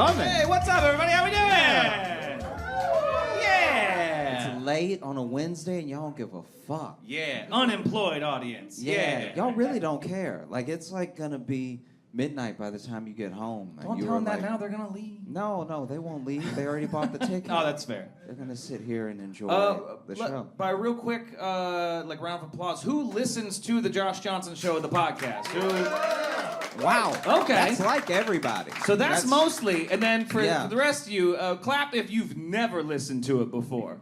coming. Hey, what's up, everybody? How we doing? Yeah. It's late on a Wednesday and y'all don't give a fuck. Yeah, unemployed audience. Yeah. Y'all really don't care. Like, it's like gonna be midnight by the time you get home. And Don't tell them that now. They're gonna leave. No, they won't leave. They already bought the ticket. Oh, that's fair. They're gonna sit here and enjoy the show. By real quick, like round of applause, who listens to the Josh Johnson Show, the podcast? Who? Wow. Okay. That's like everybody. So that's mostly, and then for Yeah. the rest of you, clap if you've never listened to it before.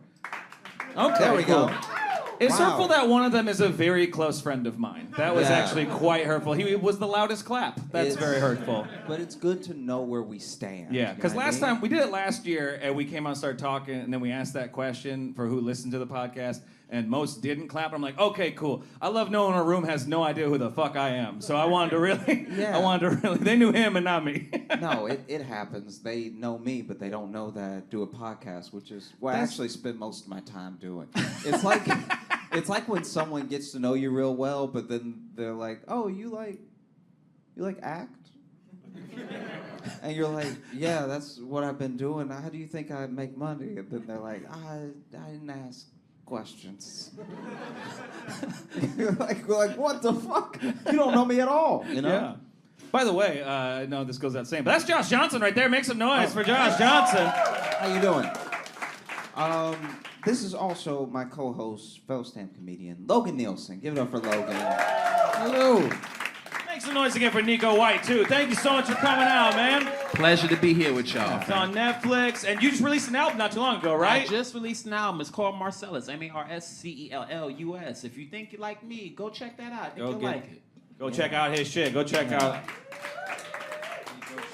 Okay, There we cool. go. It's Wow. hurtful that one of them is a very close friend of mine. That was Yeah. actually quite hurtful. He was the loudest clap. That's very hurtful. But it's good to know where we stand. Yeah, because you know what I last mean? time, we did it last year, and we came on and started talking, and then we asked that question for who listened to the podcast, and most didn't clap. I'm like, okay, cool. I love knowing our room has no idea who the fuck I am. So I wanted to really, they knew him and not me. No, it happens. They know me, but they don't know that I do a podcast, which is what I actually spend most of my time doing. It's like it's like when someone gets to know you real well, but then they're like, "Oh, you like act?" And you're like, "Yeah, that's what I've been doing. How do you think I make money?" And then they're like, "I didn't ask questions." You're like, what the fuck? You don't know me at all, you know? Yeah. By the way, no, this goes without saying, but that's Josh Johnson right there. Make some noise for Josh Johnson. How you doing? This is also my co-host, fellow stand comedian, Logan Nielsen. Give it up for Logan. Hello. Make some noise again for Nico White, too. Thank you so much for coming out, man. Pleasure to be here with y'all. It's on Netflix, and you just released an album not too long ago, right? I just released an album. It's called Marcellus, Marscellus. If you think you like me, go check that out. I think you'll like it. Go check out his shit. Go check out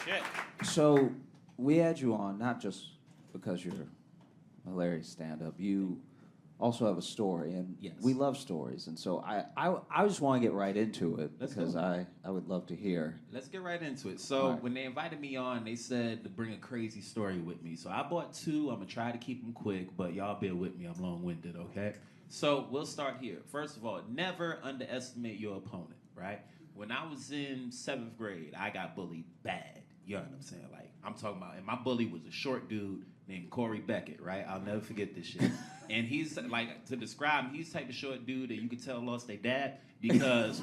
shit. So, we had you on, not just because you're a hilarious stand-up. You also have a story, and Yes. we love stories. And so I just want to get right into it because I would love to hear. Let's get right into it. So Right. when they invited me on, they said to bring a crazy story with me. So I bought two. I'm going to try to keep them quick, but y'all bear with me. I'm long-winded, okay? So we'll start here. First of all, never underestimate your opponent, right? When I was in 7th grade, I got bullied bad. You know what I'm saying? Like, I'm talking about, and my bully was a short dude named Corey Beckett, right? I'll never forget this shit. And he's, like, to describe him, he's the type of short dude that you could tell lost their dad because,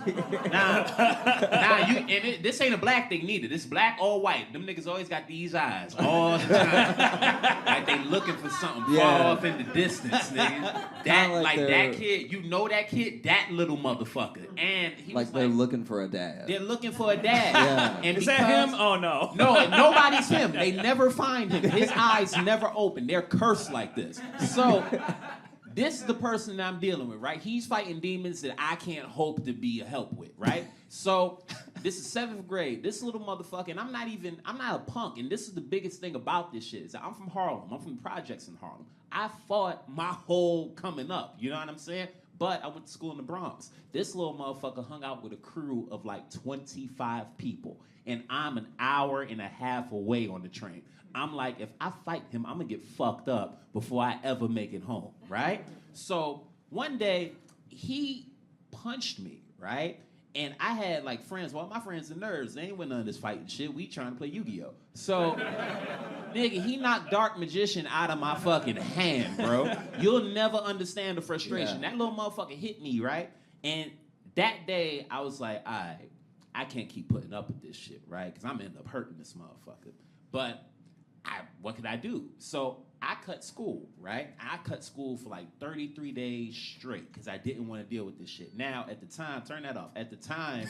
this ain't a black thing neither. This black or white. Them niggas always got these eyes all the time. Like they looking for something far off in the distance, nigga. That kid, you know that kid, that little motherfucker. And he was They're looking for a dad. They're looking for a dad. Yeah. And Is that him? Oh, no. No, nobody's him. They never find him. His eyes never open. They're cursed like this. So, this is the person that I'm dealing with, right? He's fighting demons that I can't hope to be a help with, right? So, this is 7th grade. This little motherfucker, and I'm not a punk, and this is the biggest thing about this shit, is that I'm from Harlem. I'm from the projects in Harlem. I fought my whole coming up, you know what I'm saying? But I went to school in the Bronx. This little motherfucker hung out with a crew of like 25 people, and I'm an hour and a half away on the train. I'm like, if I fight him, I'm gonna get fucked up before I ever make it home, right? So one day, he punched me, right? And I had like friends, well, my friends are nerds. They ain't with none of this fighting shit. We trying to play Yu-Gi-Oh! So, nigga, he knocked Dark Magician out of my fucking hand, bro. You'll never understand the frustration. Yeah. That little motherfucker hit me, right? And that day, I was like, all right, I can't keep putting up with this shit, right? Because I'm gonna end up hurting this motherfucker. But what could I do? So I cut school, right? I cut school for like 33 days straight because I didn't want to deal with this shit. Now, at the time, turn that off. At the time,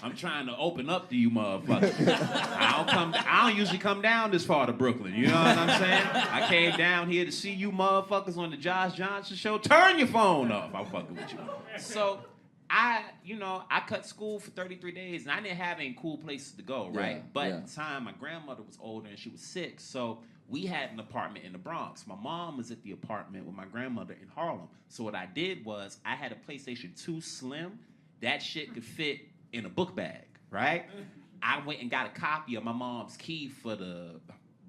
I'm trying to open up to you motherfuckers. I don't usually come down this far to Brooklyn. You know what I'm saying? I came down here to see you motherfuckers on the Josh Johnson Show. Turn your phone off. I'm fucking with you. So I cut school for 33 days, and I didn't have any cool places to go, right? But at the time, my grandmother was older, and she was sick, so we had an apartment in the Bronx. My mom was at the apartment with my grandmother in Harlem. So what I did was I had a PlayStation 2 Slim. That shit could fit in a book bag, right? I went and got a copy of my mom's key for the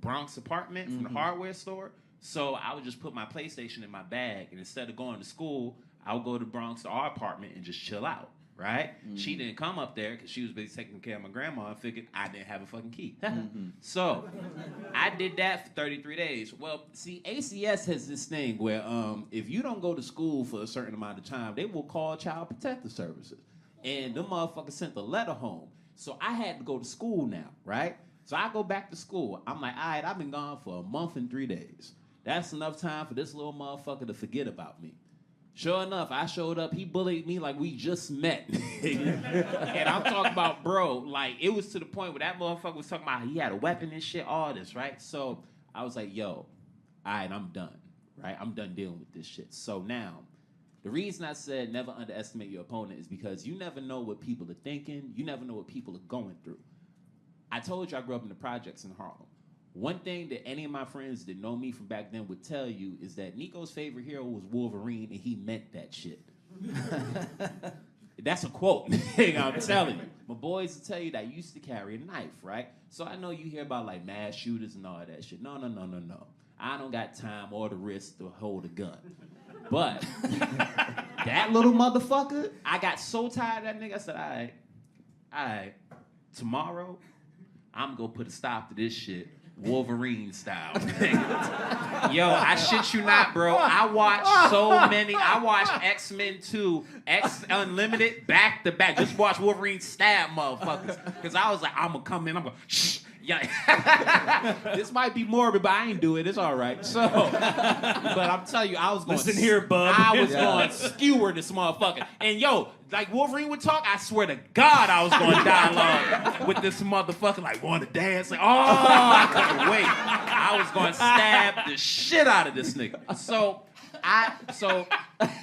Bronx apartment from the hardware store. So I would just put my PlayStation in my bag, and instead of going to school, I would go to Bronx to our apartment and just chill out. right? She didn't come up there because she was busy taking care of my grandma and figured I didn't have a fucking key. So I did that for 33 days. Well, see, ACS has this thing where if you don't go to school for a certain amount of time, they will call Child Protective Services. And them motherfuckers sent a letter home. So I had to go to school now, right? So I go back to school. I'm like, all right, I've been gone for a month and 3 days. That's enough time for this little motherfucker to forget about me. Sure enough, I showed up. He bullied me like we just met. And I'm talking about, bro, like, it was to the point where that motherfucker was talking about he had a weapon and shit, all this, right? So I was like, yo, all right, I'm done, right? I'm done dealing with this shit. So now, the reason I said never underestimate your opponent is because you never know what people are thinking. You never know what people are going through. I told you I grew up in the projects in Harlem. One thing that any of my friends that know me from back then would tell you is that Nico's favorite hero was Wolverine, and he meant that shit. That's a quote. I'm telling you. My boys will tell you that I used to carry a knife, right? So I know you hear about like mass shooters and all that shit. No. I don't got time or the risk to hold a gun. But that little motherfucker, I got so tired of that nigga. I said, all right, tomorrow, I'm gonna put a stop to this shit. Wolverine style. Yo, I shit you not, bro. I watched X-Men 2, X Unlimited, back to back. Just watch Wolverine stab motherfuckers. Because I was like, I'm going to come in, I'm going to, shh. Yeah. This might be morbid, but I ain't do it. It's all right. So, but I'm telling you, I was going. Listen here, bub. I was going to skewer this motherfucker. And yo, like Wolverine would talk, I swear to God, I was going to dialogue with this motherfucker. Like, want to dance? Like, oh, I couldn't wait. I was going to stab the shit out of this nigga. So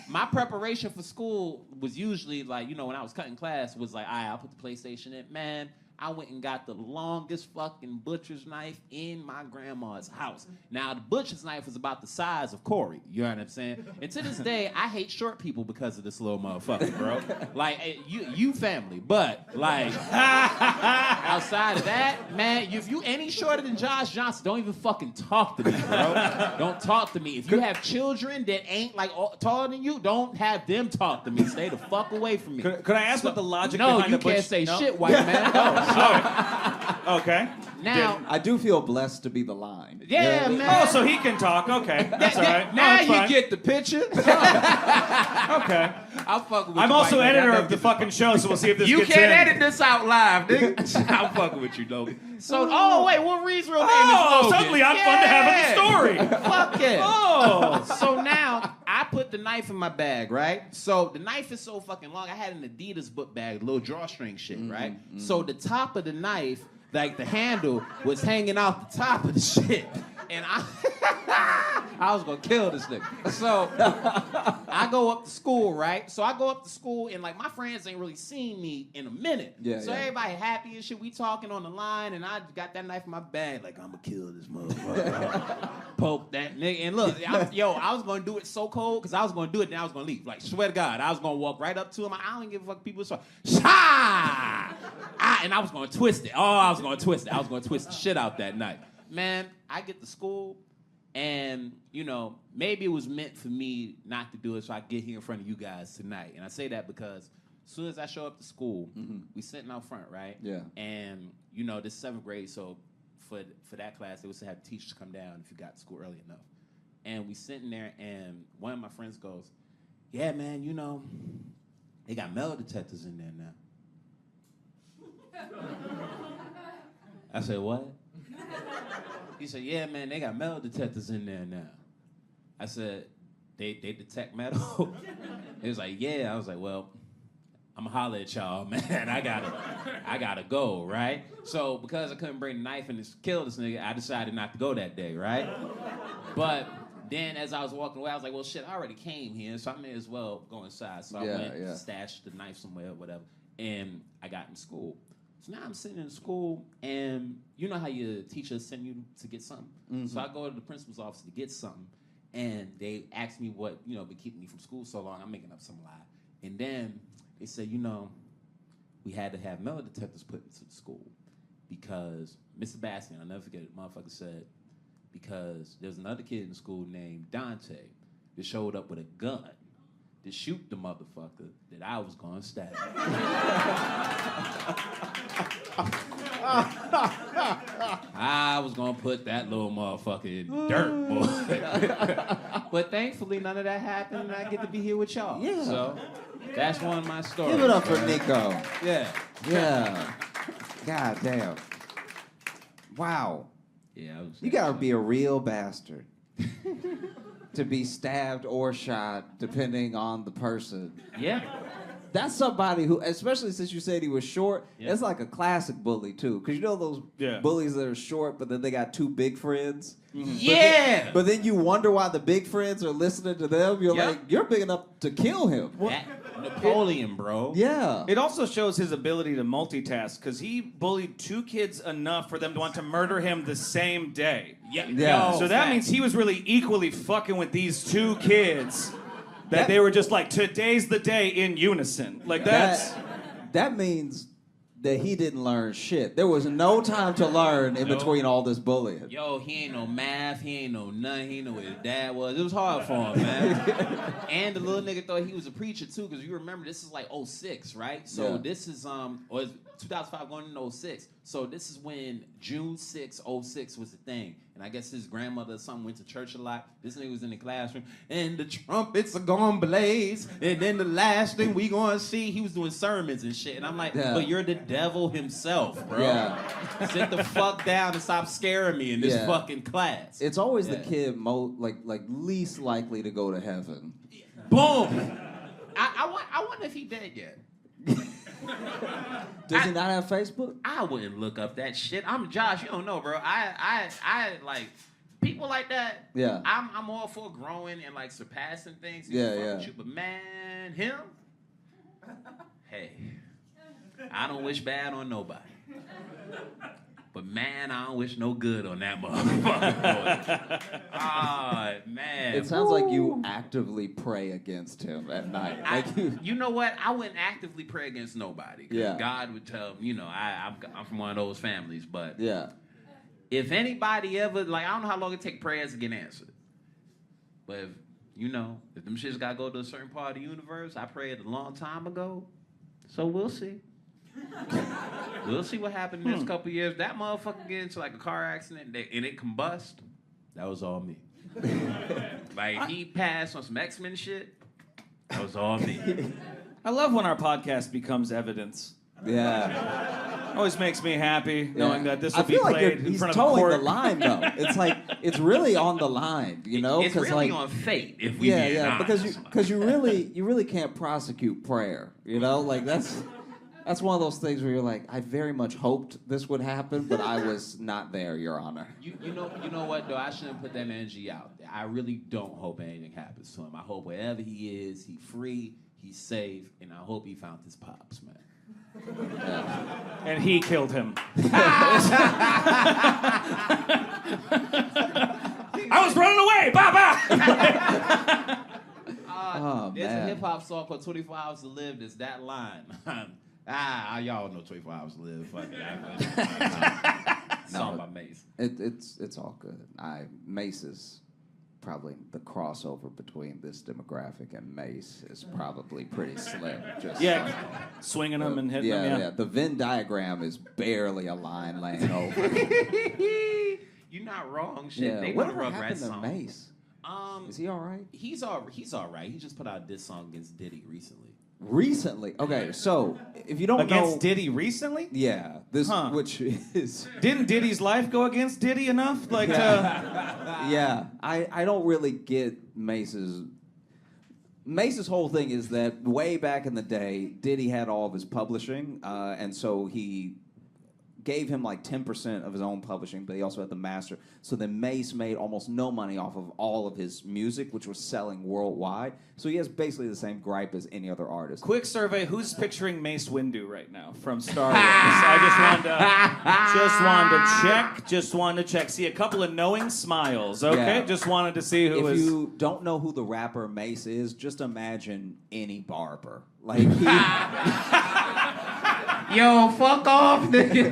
my preparation for school was usually like, you know, when I was cutting class, was like, all right, I'll put the PlayStation in, man. I went and got the longest fucking butcher's knife in my grandma's house. Now, the butcher's knife was about the size of Corey. You know what I'm saying? And to this day, I hate short people because of this little motherfucker, bro. Like, you family. But, like, outside of that, man, if you any shorter than Josh Johnson, don't even fucking talk to me, bro. Don't talk to me. If you have children that ain't, like, taller than you, don't have them talk to me. Stay the fuck away from me. Could I ask what the logic no, behind you the butcher? can't say shit, white man. No. Okay. Now, I do feel blessed to be the line. yeah, man. Oh, so he can talk. Okay, that's all right. Now that's you fine. get the picture. Okay. I'm fucking with I'm you, also white man. editor I of the fucking show, so we'll see if this You gets can't in. edit this out live, nigga. I'm fucking with you, Logan. So, wait, Wolverine's real name is Oh, Logan. suddenly I'm fun to have in the story. Fuck it. Oh. So now, I put the knife in my bag, right? So the knife is so fucking long. I had an Adidas book bag, little drawstring shit, right? So the top of the knife, like the handle, was hanging out the top of the shit. And I was gonna kill this nigga. So I go up to school, right? So I go up to school and like my friends ain't really seen me in a minute. So everybody happy and shit. We talking on the line and I got that knife in my bag, like I'm gonna kill this motherfucker. Poke that nigga. And look, I was gonna do it so cold because I was gonna do it and I was gonna leave. Like swear to God, I was gonna walk right up to him. I don't give a fuck people so and I was gonna twist it. Oh, I was gonna twist it. I was gonna twist the shit out that night. Man, I get to school, and, you know, maybe it was meant for me not to do it so I get here in front of you guys tonight. And I say that because as soon as I show up to school, we sitting out front, right? Yeah. And, you know, this 7th grade, so for that class, they used to have teachers come down if you got to school early enough. And we sitting there, and one of my friends goes, yeah, man, you know, they got metal detectors in there now. I said, what? He said, yeah, man, they got metal detectors in there now. I said, they detect metal? He was like, yeah. I was like, well, I'm gonna holler at y'all, man. I gotta go, right? So because I couldn't bring the knife and kill this nigga, I decided not to go that day, right? But then as I was walking away, I was like, well, shit, I already came here, so I may as well go inside. So I went, stashed the knife somewhere or whatever, and I got in school. So now I'm sitting in school, and you know how your teachers send you to get something? So I go to the principal's office to get something, and they ask me what, you know, been keeping me from school so long. I'm making up some lie. And then they said, you know, we had to have metal detectors put into the school because Mr. Bastian, I'll never forget it, motherfucker said, because there's another kid in school named Dante that showed up with a gun to shoot the motherfucker that I was gonna stab. I was gonna put that little motherfucker in dirt, boy. But thankfully, none of that happened, and I get to be here with y'all. Yeah. So that's one of my stories. Give it up for Nico. Yeah. Yeah. God damn. Wow. Yeah. You gotta be a real bastard to be stabbed or shot, depending on the person. Yeah. That's somebody who, especially since you said he was short, Yeah. it's like a classic bully, too. Because you know those bullies that are short, but then they got two big friends? Mm-hmm. Yeah! But then you wonder why the big friends are listening to them. You're like, you're big enough to kill him. That Napoleon, bro. Yeah. It also shows his ability to multitask, because he bullied 2 kids enough for them to want to murder him the same day. Yeah. So that means he was really equally fucking with these 2 kids. That they were just like, today's the day in unison. Like that means that he didn't learn shit. There was no time to learn in between all this bullying. Yo, he ain't no math, he ain't no nothing, he ain't know where his dad was. It was hard for him, man. And the little nigga thought he was a preacher too, because you remember this is like 06, right? So this is or it's 2005 going into 06. So this is when June 6, 06 was the thing. And I guess his grandmother or something went to church a lot. This nigga was in the classroom, and the trumpets are gonna blaze. And then the last thing we gonna see, he was doing sermons and shit. And I'm like, but you're the devil himself, bro. Yeah. Sit the fuck down and stop scaring me in this fucking class. It's always the kid least likely to go to heaven. Boom. I wonder if he dead yet. Does he not have Facebook? I wouldn't look up that shit. I'm Josh. You don't know, bro. I like people like that. Yeah. I'm all for growing and like surpassing things. With you, but man, him. Hey, I don't wish bad on nobody. But man, I don't wish no good on that motherfucker. Ah, man. It sounds like you actively pray against him at night. You know what? I wouldn't actively pray against nobody. Because God would tell me, I'm from one of those families. But if anybody ever, I don't know how long it takes prayers to get answered. But if them shits got to go to a certain part of the universe, I prayed a long time ago. So we'll see. We'll see what happened in the next couple of years. That motherfucker get into a car accident and it combust. That was all me. He passed on some X-Men shit. That was all me. I love when our podcast becomes evidence. Yeah. Always makes me happy knowing that this will be feel like played in he's front of court. towing the line, though. It's like it's really on the line, It's really on fate, if we be honest. because you really can't prosecute prayer, That's one of those things where you're like, I very much hoped this would happen, but I was not there, Your Honor. You know what, though? I shouldn't put that energy out there. I really don't hope anything happens to him. I hope wherever he is, he's free, he's safe, and I hope he found his pops, man. Yeah. And he killed him. I was running away! Bye-bye! There's a hip-hop song called 24 Hours to Live. There's that line. Y'all know 24 Hours to Live. Fuck it. Song by Mace. It's all good. Mace is probably the crossover between this demographic and Mace is probably pretty slim. Swinging them and hitting them. Yeah. The Venn diagram is barely a line laying over. You're not wrong. Shit. Yeah. They Whatever want a happened Rugrats to song. Mace? Is he all right? He's all right. He just put out a diss song against Diddy recently. Recently? Okay, so if you don't know... Against Diddy recently? Yeah. Which is... Didn't Diddy's life go against Diddy enough? Yeah. I don't really get Mace's whole thing is that way back in the day, Diddy had all of his publishing, and so he gave him 10% of his own publishing, but he also had the master. So then Mace made almost no money off of all of his music, which was selling worldwide. So he has basically the same gripe as any other artist. Quick survey, who's picturing Mace Windu right now from Star Wars? I just wanted to check. See a couple of knowing smiles, okay? Yeah. Just wanted to see who was... If you don't know who the rapper Mace is, just imagine any barber. Yo, fuck off, nigga.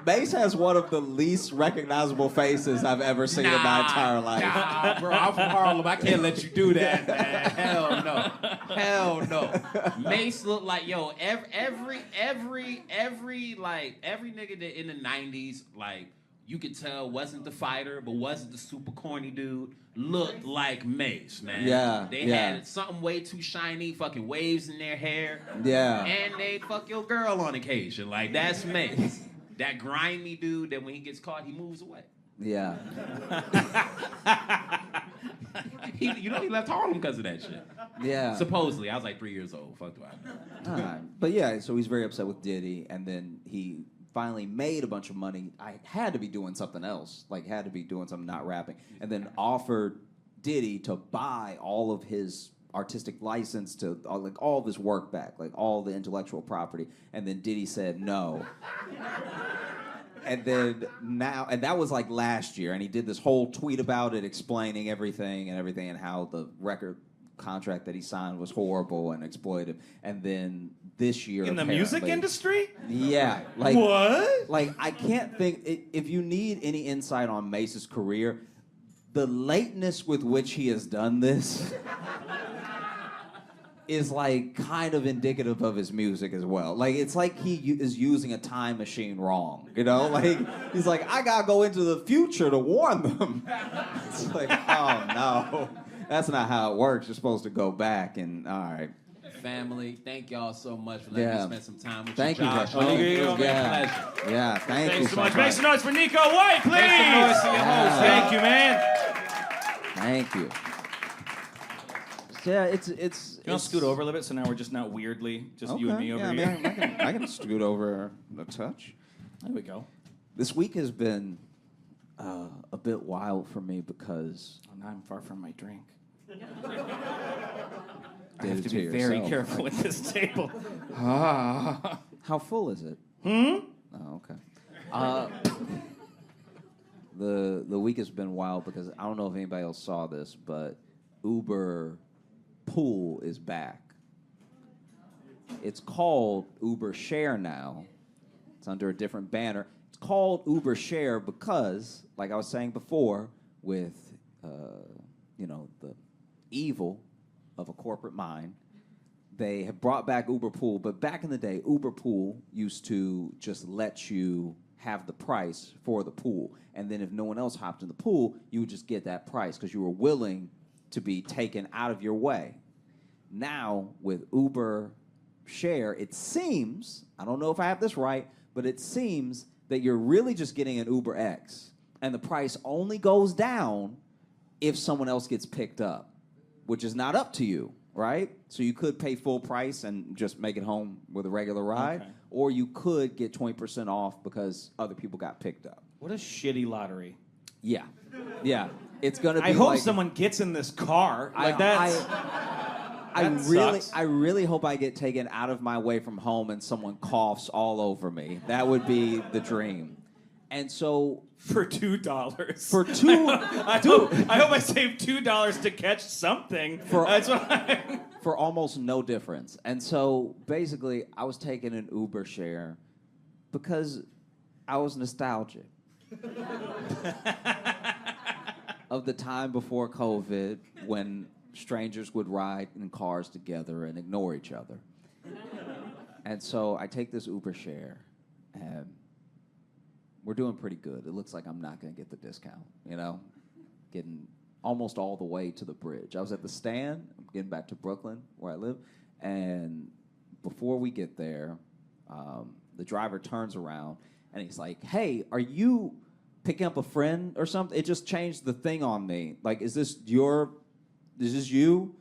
Mace has one of the least recognizable faces I've ever seen in my entire life. Nah, bro, I'm from Harlem. I can't let you do that, man. Hell no. Hell no. Mace looked like, yo, every nigga that in the 90s, like, you could tell wasn't the fighter, but wasn't the super corny dude, looked like Mace, man. Yeah. They had something way too shiny, fucking waves in their hair. Yeah. And they fuck your girl on occasion. Like, that's Mace. That grimy dude that when he gets caught, he moves away. Yeah. He left Harlem because of that shit. Yeah. Supposedly. I was like 3 years old. Fuck do I know. All right. But yeah, so he's very upset with Diddy, and then he finally made a bunch of money. I had to be doing something else, like had to be doing something not rapping, and then offered Diddy to buy all of his artistic license to like all of his work back, like all the intellectual property, and then Diddy said no. And then and that was like last year, and he did this whole tweet about it, explaining everything and how the record contract that he signed was horrible and exploitive. And then this year, in the music industry, yeah, like what? Like I can't think. If you need any insight on Mace's career, the lateness with which he has done this is like kind of indicative of his music as well. Like it's like he is using a time machine wrong, you know? Like he's like, I gotta go into the future to warn them. It's like, oh no, that's not how it works. You're supposed to go back and all right. Family, thank y'all so much for letting me spend some time with thank you. Josh. Oh, Thank you. pleasure. Yeah, thank you so much. Make some noise for Nico White, please. Make some noise for your host. Thank you, man. Thank you. Yeah, it's. You want to scoot over a little bit so now we're just not weirdly just you and me over here? here? I can scoot over a touch. There we go. This week has been a bit wild for me because now I'm far from my drink. I have to be very careful with this table. How full is it? Oh, okay. The week has been wild because I don't know if anybody else saw this, but Uber Pool is back. It's called Uber Share now. It's under a different banner. It's called Uber Share because, like I was saying before, with the evil of a corporate mind, they have brought back Uber Pool. But back in the day, Uber Pool used to just let you have the price for the pool, and then if no one else hopped in the pool, you would just get that price because you were willing to be taken out of your way. Now, with Uber Share, it seems, I don't know if I have this right, but it seems that you're really just getting an Uber X, and the price only goes down if someone else gets picked up, which is not up to you, right? So you could pay full price and just make it home with a regular ride, or you could get 20% off because other people got picked up. What a shitty lottery. Yeah. It's gonna be. I hope someone gets in this car. I really hope I get taken out of my way from home and someone coughs all over me. That would be the dream. And so for $2. For two, I hope I saved $2 to catch something. For almost no difference. And so basically, I was taking an Uber Share because I was nostalgic of the time before COVID when strangers would ride in cars together and ignore each other. And so I take this Uber Share, and we're doing pretty good. It looks like I'm not going to get the discount, getting almost all the way to the bridge. I was at the stand. I'm getting back to Brooklyn, where I live, and before we get there, the driver turns around, and he's like, hey, are you picking up a friend or something? It just changed the thing on me. Like, is this you?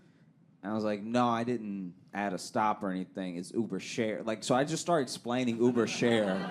And I was like, no, I didn't add a stop or anything. It's Uber Share. Like, so I just started explaining Uber Share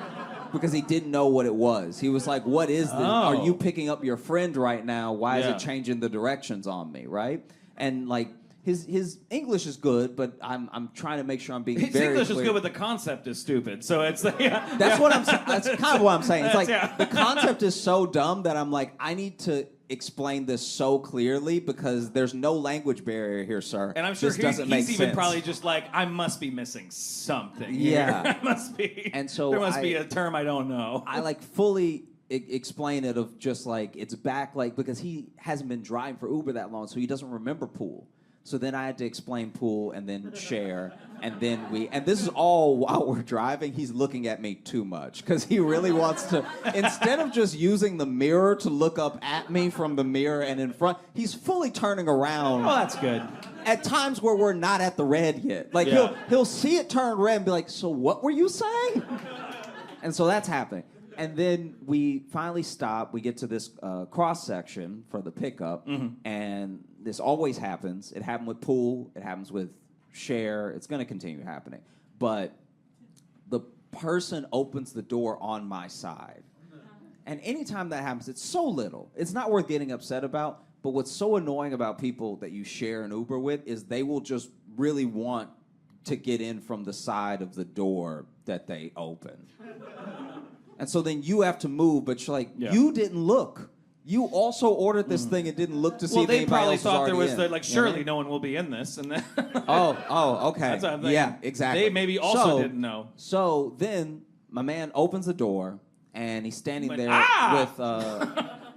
because he didn't know what it was. He was like, what is this? Are you picking up your friend right now? Why is it changing the directions on me, right? And like, his English is good, but I'm trying to make sure I'm being very clear. His English is good, but the concept is stupid. So it's like, that's what I'm saying. That's kind of what I'm saying. It's like the concept is so dumb that I'm like, I need to explain this so clearly because there's no language barrier here, sir. And I'm sure this he's even probably just like, I must be missing something. Yeah. Here. I must be. And so there must be a term I don't know. I like fully explain it of just like it's back like because he hasn't been driving for Uber that long, so he doesn't remember pool. So then I had to explain pool and then share, and then and this is all while we're driving. He's looking at me too much because he really wants to, instead of just using the mirror to look up at me from the mirror and in front, he's fully turning around. Oh, that's good. At times where we're not at the red yet. Like he'll see it turn red and be like, so what were you saying? And so that's happening. And then we finally stop. We get to this cross section for the pickup, and this always happens. It happened with pool. It happens with share. It's going to continue happening. But the person opens the door on my side. And anytime that happens, it's so little. It's not worth getting upset about. But what's so annoying about people that you share an Uber with is they will just really want to get in from the side of the door that they open. And so then you have to move, but you're like, you didn't look. You also ordered this thing and didn't look to see if anybody else was already in. Well, they probably thought there was like, surely no one will be in this, and then. Okay. That's what I'm thinking. Yeah, exactly. They maybe also didn't know. So then my man opens the door, and he's standing there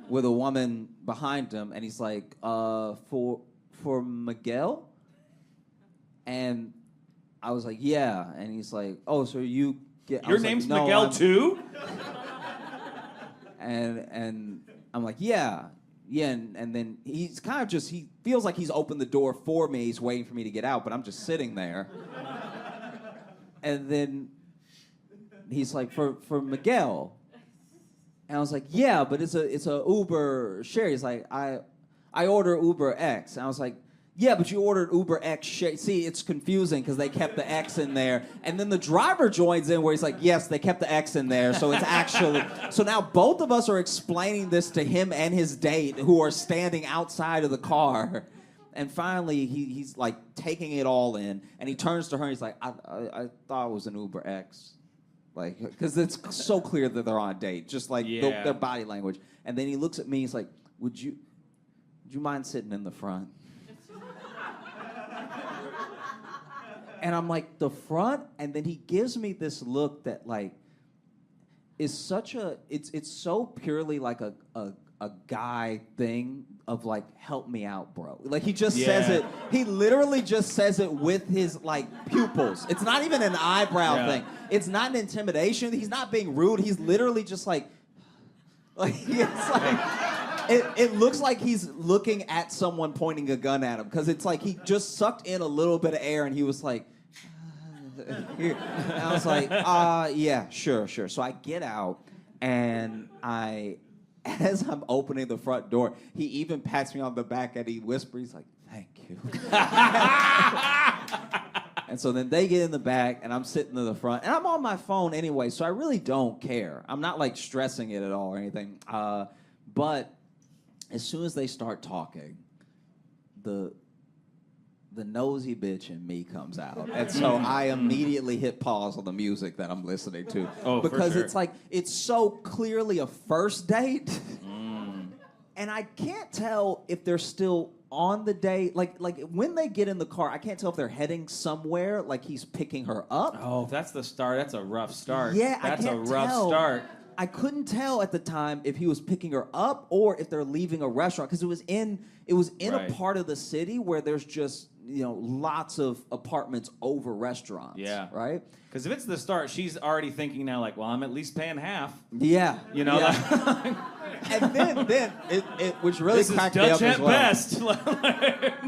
with a woman behind him, and he's like, for Miguel? And I was like, yeah. And he's like, oh, so you get... Your name's like, no, Miguel too? And I'm like, yeah. And then he's kind of just, he feels like he's opened the door for me. He's waiting for me to get out, but I'm just sitting there. And then he's like, for Miguel. And I was like, yeah, but it's a Uber share. He's like, I order Uber X. And I was like, yeah, but you ordered Uber X share. See, it's confusing because they kept the X in there. And then the driver joins in where he's like, yes, they kept the X in there. So it's actually... So now both of us are explaining this to him and his date who are standing outside of the car. And finally, he's like taking it all in. And he turns to her and he's like, I thought it was an Uber X. Like, because it's so clear that they're on a date. Just like their body language. And then he looks at me, he's like, would you mind sitting in the front? And I'm like, the front? And then he gives me this look that, like, is such a... It's so purely like a guy thing of, like, help me out, bro. Like, he just says it... He literally just says it with his, like, pupils. It's not even an eyebrow thing. It's not an intimidation. He's not being rude. He's literally just, like... Like, it's like... It looks like he's looking at someone pointing a gun at him because it's like he just sucked in a little bit of air and he was like, and I was like, yeah, sure. So I get out and as I'm opening the front door, he even pats me on the back and he whispers, he's like, thank you. And so then they get in the back and I'm sitting in the front and I'm on my phone anyway, so I really don't care. I'm not like stressing it at all or anything. But as soon as they start talking, the nosy bitch in me comes out. And so I immediately hit pause on the music that I'm listening to. Oh, because for sure. it's like, it's so clearly a first date. And I can't tell if they're still on the date. Like when they get in the car, I can't tell if they're heading somewhere, like he's picking her up. Oh, that's the start. That's a rough start. Yeah, that's I can't a rough tell. start. I couldn't tell at the time if he was picking her up or if they're leaving a restaurant because it was in Right. a part of the city where there's just lots of apartments over restaurants. Yeah. Right. Because if it's the start, she's already thinking now, like, well, I'm at least paying half. Yeah. You know. Yeah. And then it which really This is cracked me Dutch up as at well. best.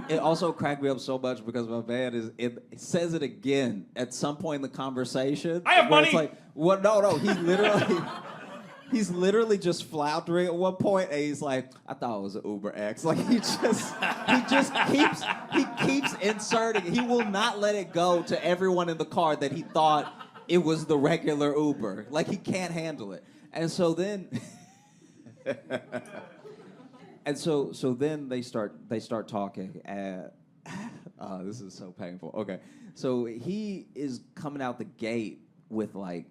It also cracked me up so much because my man it says it again at some point in the conversation. I have where money. It's like, what? No. He's literally just floundering at one point, and he's like, "I thought it was an Uber X." Like he keeps inserting. He will not let it go to everyone in the car that he thought it was the regular Uber. Like he can't handle it. And so then, then they start talking. This is so painful. Okay, so he is coming out the gate with like,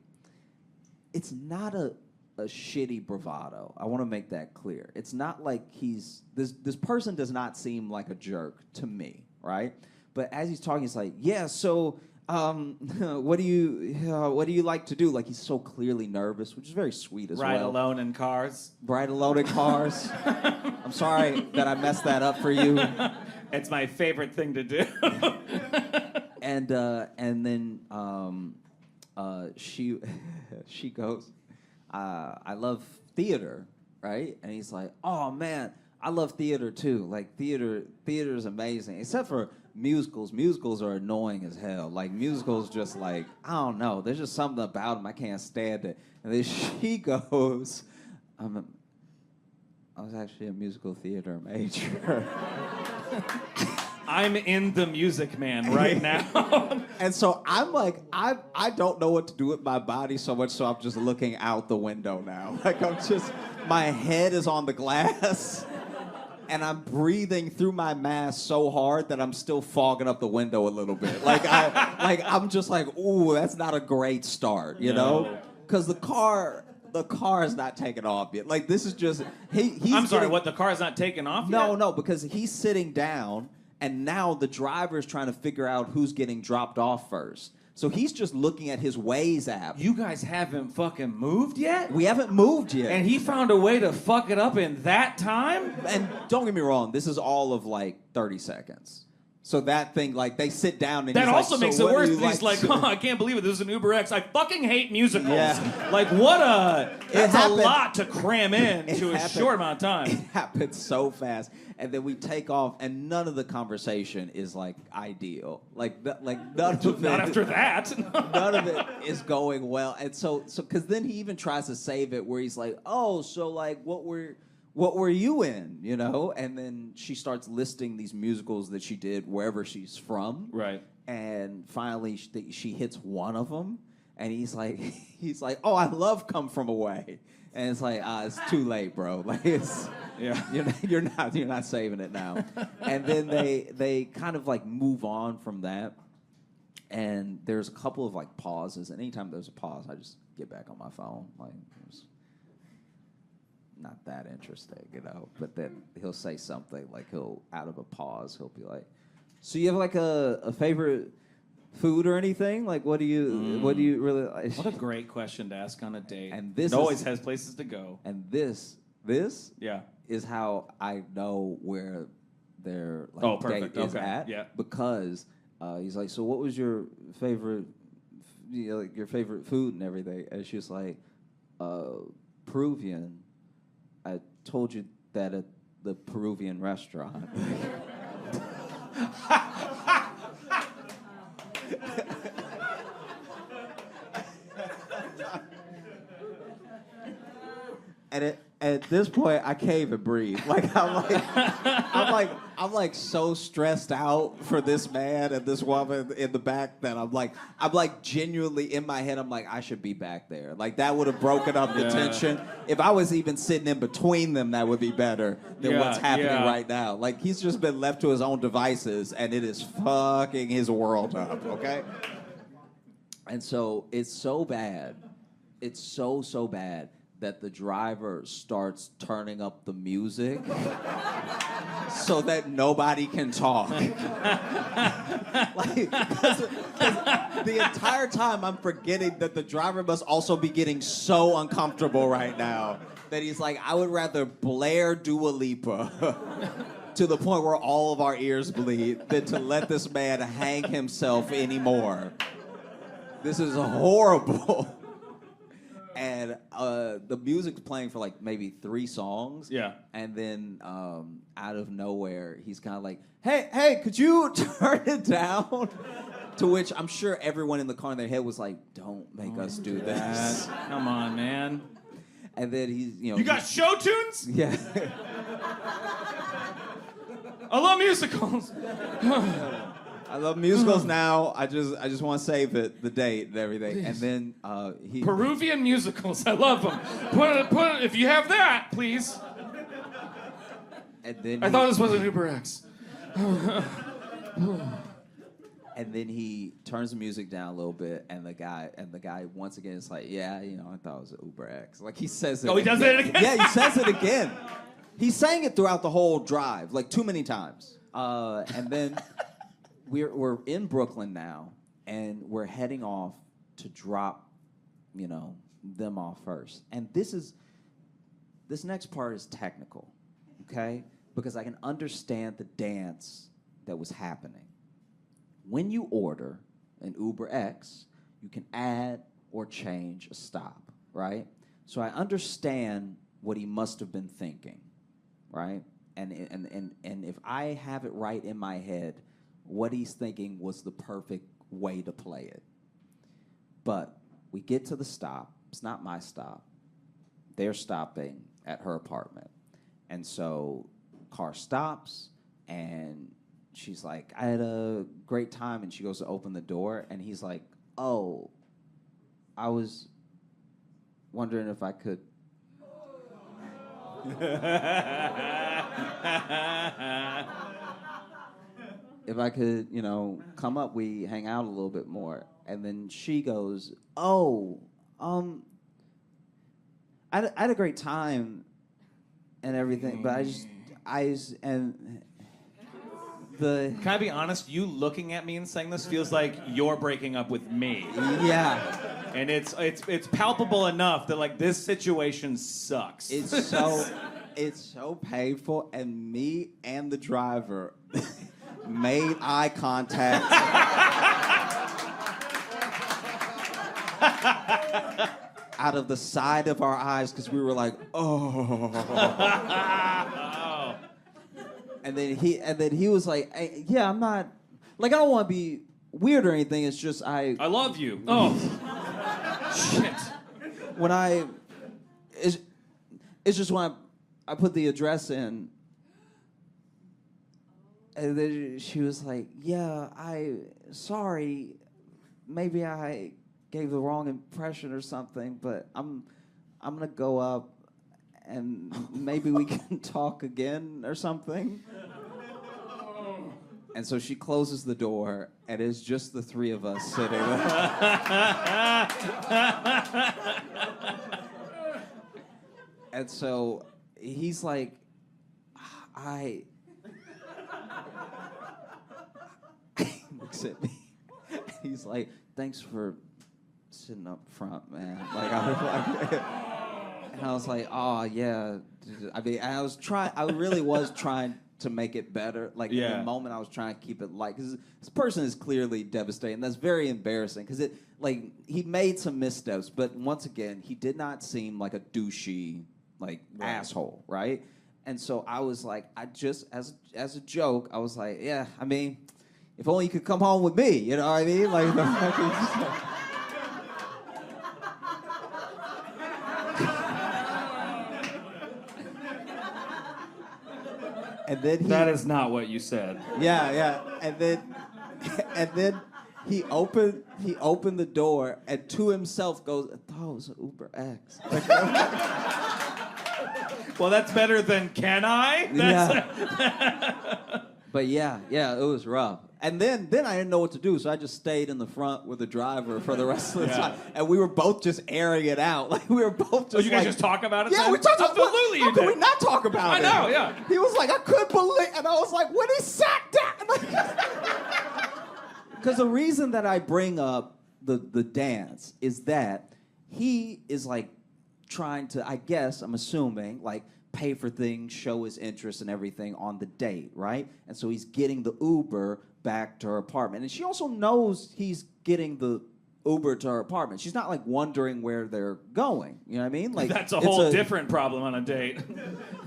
it's not a a shitty bravado. I want to make that clear. It's not like this person does not seem like a jerk to me, right? But as he's talking, he's like, yeah, so what do you like to do? Like, he's so clearly nervous, which is very sweet as well. Ride alone in cars. Ride alone in cars. I'm sorry that I messed that up for you. It's my favorite thing to do. And then she goes, I love theater, right? And he's like, oh man, I love theater too. Like theater is amazing, except for musicals. Musicals are annoying as hell. Like musicals, just like, I don't know. There's just something about them I can't stand it. And then she goes, I was actually a musical theater major. I'm in the Music Man right now. And so I'm like, I don't know what to do with my body so much, so I'm just looking out the window now. Like my head is on the glass, and I'm breathing through my mask so hard that I'm still fogging up the window a little bit. I'm just like, ooh, that's not a great start, you know? Because the car is not taking off yet. Like, this is just, he's I'm sorry, what, the car is not taking off yet? No, because he's sitting down, and now the driver is trying to figure out who's getting dropped off first. So he's just looking at his Waze app. You guys haven't fucking moved yet? We haven't moved yet. And he found a way to fuck it up in that time? And don't get me wrong, this is all of like 30 seconds. So that thing, like, they sit down and that he's also like, makes so it worse. He's like, oh, I can't believe it. This is an Uber X. I fucking hate musicals. Yeah. Like, that's a lot to cram in to a short amount of time. It happened so fast. And then we take off, and none of the conversation is, like, ideal. Like none of it. Not after that. None of it is going well. And so, because then he even tries to save it where he's like, oh, so, like, what were you in, you know? And then she starts listing these musicals that she did wherever she's from. Right. And finally, she hits one of them, and he's like, oh, I love Come From Away. And it's like, it's too late, bro. Like, it's, you're not saving it now. And then they kind of like move on from that. And there's a couple of like pauses. And anytime there's a pause, I just get back on my phone. Like, it's not that interesting, you know. But then he'll say something like out of a pause, he'll be like, so you have like a favorite food or anything? Like, what do you really like? What a great question to ask on a date. And this always has places to go. And this is how I know where their date is at. Yeah. Because he's like, so what was your favorite, like your favorite food and everything? And she's like, Peruvian. I told you that at the Peruvian restaurant. And at this point, I can't even breathe. Like I'm like so stressed out for this man and this woman in the back that I'm like genuinely in my head. I'm like, I should be back there. Like that would have broken up the tension. If I was even sitting in between them, that would be better than what's happening right now. Like he's just been left to his own devices, and it is fucking his world up. Okay. And so it's so bad. It's so bad that the driver starts turning up the music so that nobody can talk. Like, 'cause the entire time I'm forgetting that the driver must also be getting so uncomfortable right now that he's like, I would rather blare Dua Lipa to the point where all of our ears bleed than to let this man hang himself anymore. This is horrible. And the music's playing for like maybe 3 songs. Yeah. And then out of nowhere, he's kind of like, hey, could you turn it down? To which I'm sure everyone in the car in their head was like, don't make us do this. Come on, man. And then he's, You got show tunes? Yeah. I love musicals. I love musicals now. I just want to save the date and everything. Please. And then Peruvian musicals. I love them. Put it, if you have that, please. And then I thought this was an Uber X. And then he turns the music down a little bit, and the guy once again is like, yeah, I thought it was an Uber X. Like he says it. Oh, he does it again? Yeah, he says it again. He's saying it throughout the whole drive, like too many times. And then we're in Brooklyn now, and we're heading off to drop, them off first. And this next part is technical, okay? Because I can understand the dance that was happening. When you order an Uber X, you can add or change a stop, right? So I understand what he must have been thinking, right? And if I have it right in my head, what he's thinking was the perfect way to play it. But we get to the stop. It's not my stop. They're stopping at her apartment. And so car stops, and she's like, I had a great time, and she goes to open the door, and he's like, oh, I was wondering if I could. If I could, come up, we hang out a little bit more. And then she goes, oh, I had a great time and everything, but Can I be honest? You looking at me and saying this feels like you're breaking up with me. Yeah. And it's palpable enough that like this situation sucks. It's so painful, and me and the driver made eye contact. Out of the side of our eyes, because we were like, oh. And then he was like, hey, yeah, I'm not, like, I don't want to be weird or anything. It's just I love you. Oh, shit. It's just when I put the address in, and then she was like, yeah, sorry, maybe I gave the wrong impression or something, but I'm gonna go up and maybe we can talk again or something. And so she closes the door, and it's just the three of us sitting there. And so he's like, he looks at me. He's like, thanks for sitting up front, man. Like, and I was like, oh yeah. I mean, I really was trying to make it better. Like, in the moment, I was trying to keep it light, because this person is clearly devastated, and that's very embarrassing, because he made some missteps, but once again, he did not seem like a douchey, asshole, right? And so I was like, as a joke, I was like, yeah, I mean, if only you could come home with me, you know what I mean? Like, and then that is not what you said. Yeah. And then he opened the door, and to himself goes, I thought it was an Uber X. Well, that's better than can I? Yeah. But yeah, it was rough. And then I didn't know what to do, so I just stayed in the front with the driver for the rest of the time. And we were both just airing it out. Like, we were both just. Oh, you guys just talk about it? Yeah, then? we talked about it. Absolutely, How could we not talk about it? I know, yeah. He was like, I couldn't believe, and I was like, when he sat down. Because the reason that I bring up the dance is that he is like trying to, I guess, I'm assuming, like, pay for things, show his interest and everything on the date, right? And so he's getting the Uber back to her apartment. And she also knows he's getting the Uber to her apartment. She's not, like, wondering where they're going. You know what I mean? Like, that's a whole different problem on a date.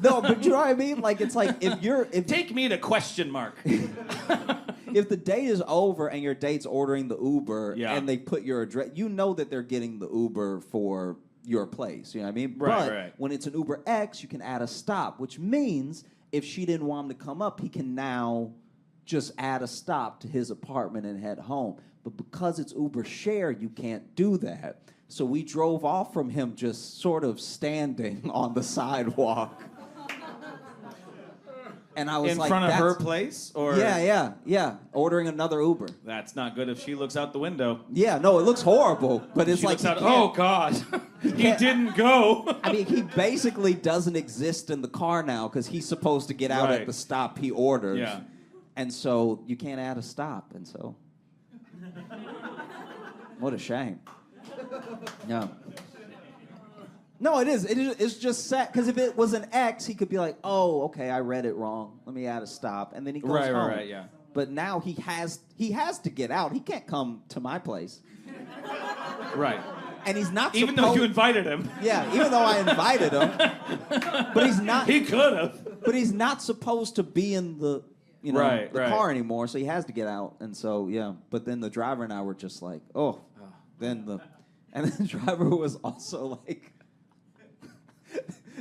No, but you know what I mean? Like, it's like, if Take me to question mark. If the date is over and your date's ordering the Uber and they put your address, you know that they're getting the Uber for your place, you know what I mean? Right. When it's an Uber X, you can add a stop, which means if she didn't want him to come up, he can now just add a stop to his apartment and head home. But because it's Uber share, you can't do that. So we drove off from him just sort of standing on the sidewalk. And I was in like, front of her place, or yeah, ordering another Uber. That's not good if she looks out the window. Yeah, no, it looks horrible, but it's She like looks out, oh God, he didn't go. I mean, he basically doesn't exist in the car now because he's supposed to get out Right. at the stop he ordered. Yeah. And so you can't add a stop, and so what a shame. Yeah. No, it is. It's just sad because if it was an X, he could be like, "Oh, okay, I read it wrong. Let me add a stop," and then he goes home. Right, yeah. But now he has to get out. He can't come to my place, Right. and he's not. Even though you invited him. Yeah, even though I invited him, but he's not. He could have. But he's not supposed to be in the Right. car anymore, so he has to get out. And so yeah, but then the driver and I were just like, oh. Then the driver was also like.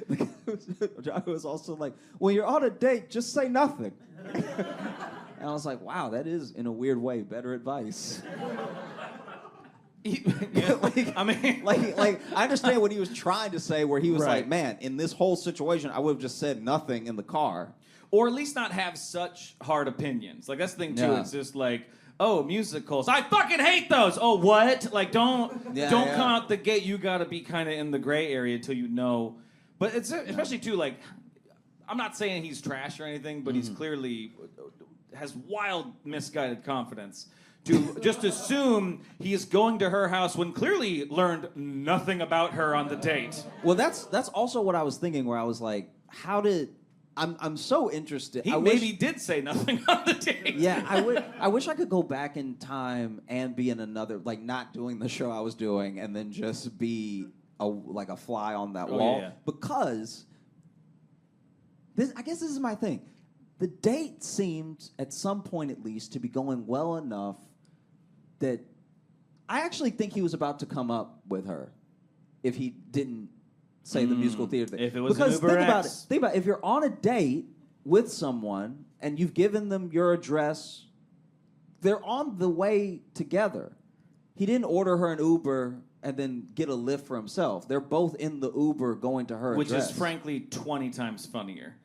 The driver was also like, when you're on a date, just say nothing. And I was like, wow, that is, in a weird way, better advice. I mean, like I understand what he was trying to say, where he was Right. like, man, in this whole situation, I would have just said nothing in the car. or at least not have such hard opinions. Like, that's the thing, too. Yeah. It's just like, oh, musicals. I fucking hate those. Oh, what? Like, don't come out the gate. You got to be kind of in the gray area until you know. But it's especially, too, like, I'm not saying he's trash or anything, but he's clearly has wild misguided confidence to just assume he is going to her house when clearly learned nothing about her on the date. Well, that's also what I was thinking, where I was like, how did... I'm so interested. He maybe did say nothing on the date. Yeah, I wish I could go back in time and be in another, like, not doing the show I was doing, and then just be a fly on that wall. Yeah. Because I guess this is my thing. The date seemed, at some point at least, to be going well enough that I actually think he was about to come up with her if he didn't say the musical theater thing. If it was because an Uber think about it. X. Think about it. If you're on a date with someone and you've given them your address, they're on the way together. He didn't order her an Uber and then get a Lyft for himself. They're both in the Uber going to her Which address. is frankly 20 times funnier.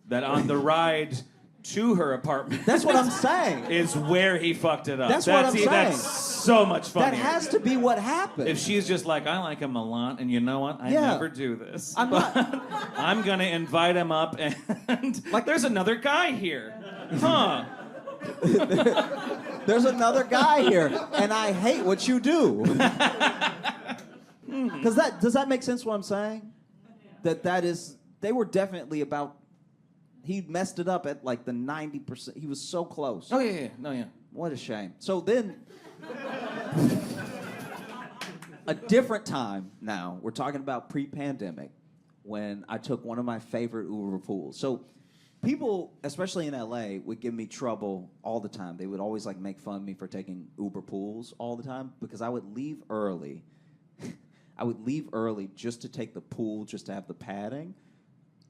That on the ride to her apartment. That's what I'm saying. Is where he fucked it up. That's what I'm saying. That's so much funnier. That has to be what happened. If she's just like, I like him a lot, and you know what? I Yeah. never do this. I'm but not- I'm gonna invite him up, and like, there's another guy here, huh? There's another guy here, and I hate what you do. Does that make sense? What I'm saying? That is, they were definitely about. He messed it up at like the 90%. He was so close. Oh yeah, no, yeah. What a shame. So then, a different time now. We're talking about pre-pandemic, when I took one of my favorite Uber pools. So people, especially in LA, would give me trouble all the time. They would always like make fun of me for taking Uber pools all the time because I would leave early. I would leave early just to take the pool, just to have the padding,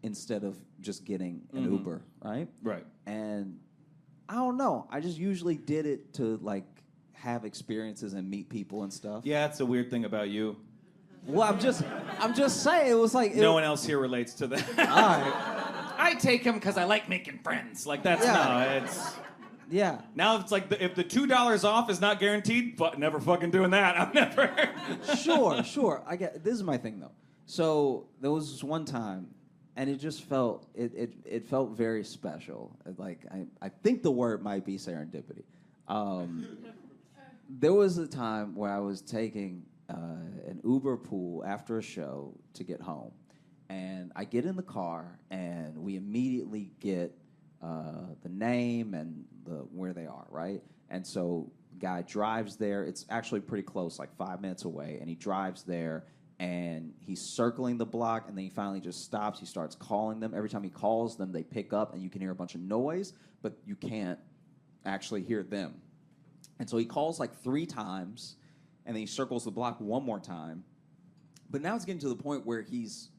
instead of just getting an Uber, right? Right. And I don't know. I just usually did it to like have experiences and meet people and stuff. Yeah, that's a weird thing about you. Well, I'm just saying it was like No one else here relates to that. All right. I take him because I like making friends. Like that's it's. Yeah. Now it's like if the $2 off is not guaranteed, never fucking doing that. I'm never. Sure. This is my thing though. So there was this one time, and it just felt it felt very special. Like I think the word might be serendipity. There was a time where I was taking an Uber pool after a show to get home, and I get in the car, and we immediately get the name and where they are, right? And so the guy drives there. It's actually pretty close, like 5 minutes away, and he drives there, and he's circling the block, and then he finally just stops. He starts calling them. Every time he calls them, they pick up, and you can hear a bunch of noise, but you can't actually hear them. And so he calls like 3 times, and then he circles the block one more time. But now it's getting to the point where he's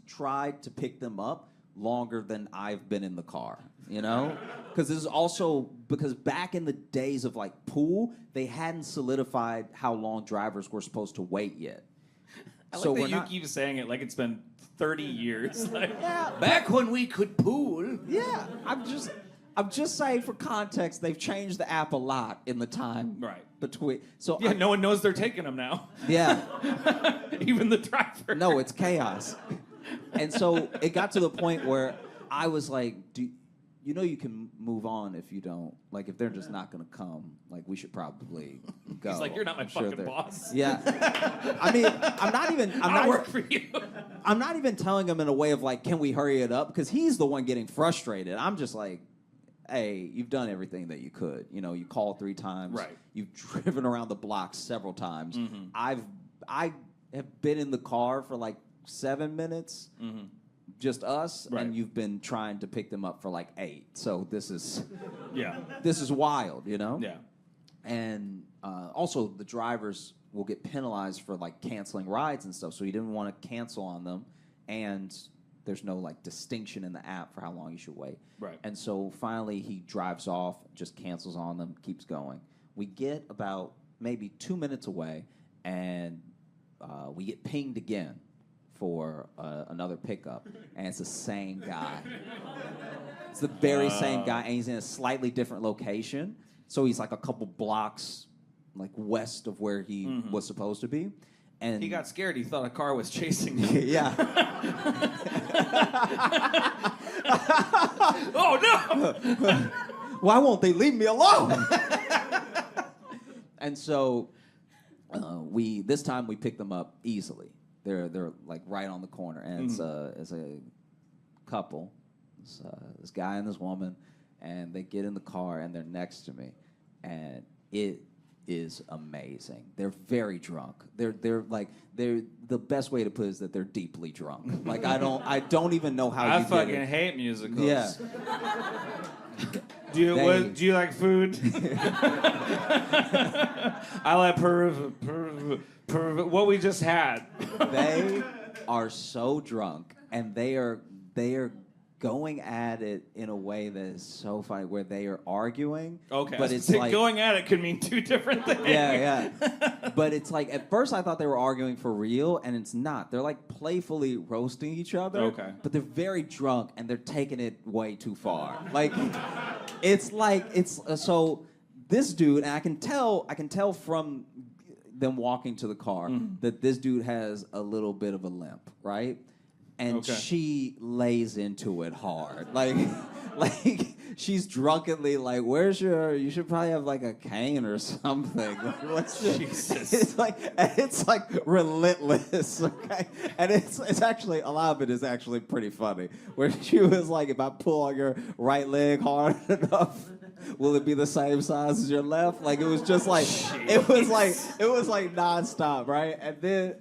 tried to pick them up longer than I've been in the car, you know? Because this is also, because back in the days of like pool, they hadn't solidified how long drivers were supposed to wait yet. I like So that we're you not. keep saying it like it's been 30 years. Like, back when we could pool. Yeah, I'm just saying for context, they've changed the app a lot in the time Right. between. So Yeah, no one knows they're taking them now. yeah, Even the driver. no, it's chaos. And so it got to the point where I was like, you know you can move on if you don't, like if they're just not gonna come, like we should probably go. He's like, you're not my I'm sure fucking boss. Yeah. I mean, I'm not work for you. I'm not even telling him in a way of like, can we hurry it up? Because he's the one getting frustrated. I'm just like, hey, you've done everything that you could. You know, you called 3 times. Right. You've driven around the block several times. Mm-hmm. I have been in the car for like 7 minutes, just us, Right. and you've been trying to pick them up for like 8. So this is Yeah. wild, you know? Yeah. And also, the drivers will get penalized for like canceling rides and stuff. So he didn't want to cancel on them, and there's no like distinction in the app for how long you should wait. Right. And so finally, he drives off, just cancels on them, keeps going. We get about maybe 2 minutes away, and we get pinged again for another pickup, and it's the same guy. It's the very same guy, and he's in a slightly different location. So he's like a couple blocks like west of where he was supposed to be. And He got scared. He thought a car was chasing him. yeah. Oh, no! Why won't they leave me alone? And so this time we picked them up easily. They're like right on the corner, and it's a couple, this guy and this woman, and they get in the car and they're next to me, and it is amazing. They're very drunk. They're the best way to put it is that they're deeply drunk. Like I don't even know how I you fucking get it. hate musicals. Yeah. Do you like food? I like what we just had. They are so drunk, and they are going at it in a way that is so funny, where they are arguing. Okay, but it's so like going at it could mean 2 different things. yeah. But it's like at first I thought they were arguing for real, and it's not. They're like playfully roasting each other. Okay. But they're very drunk, and they're taking it way too far. Like it's so this dude, and I can tell from them walking to the car that this dude has a little bit of a limp, right? And Okay. she lays into it hard. Like she's drunkenly like, you should probably have like a cane or something. Like, Jesus. It's like relentless, okay? And it's actually, a lot of it is actually pretty funny. Where she was like, if I pull on your right leg hard enough, will it be the same size as your left? Like it was just like it was like nonstop, right? And then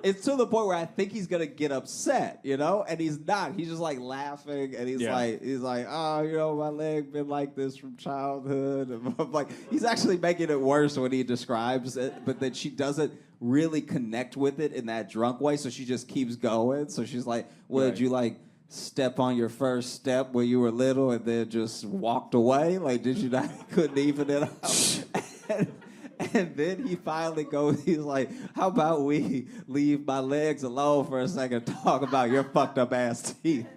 it's to the point where I think he's gonna get upset, you know, and he's not. He's just like laughing, and he's like, oh, you know, my leg been like this from childhood. And I'm like, he's actually making it worse when he describes it, but then she doesn't really connect with it in that drunk way, so she just keeps going. So she's like, well, did you like step on your first step when you were little and then just walked away? Like, did you not couldn't even it out? And then he finally goes, he's like, how about we leave my legs alone for a second, talk about your fucked up ass teeth.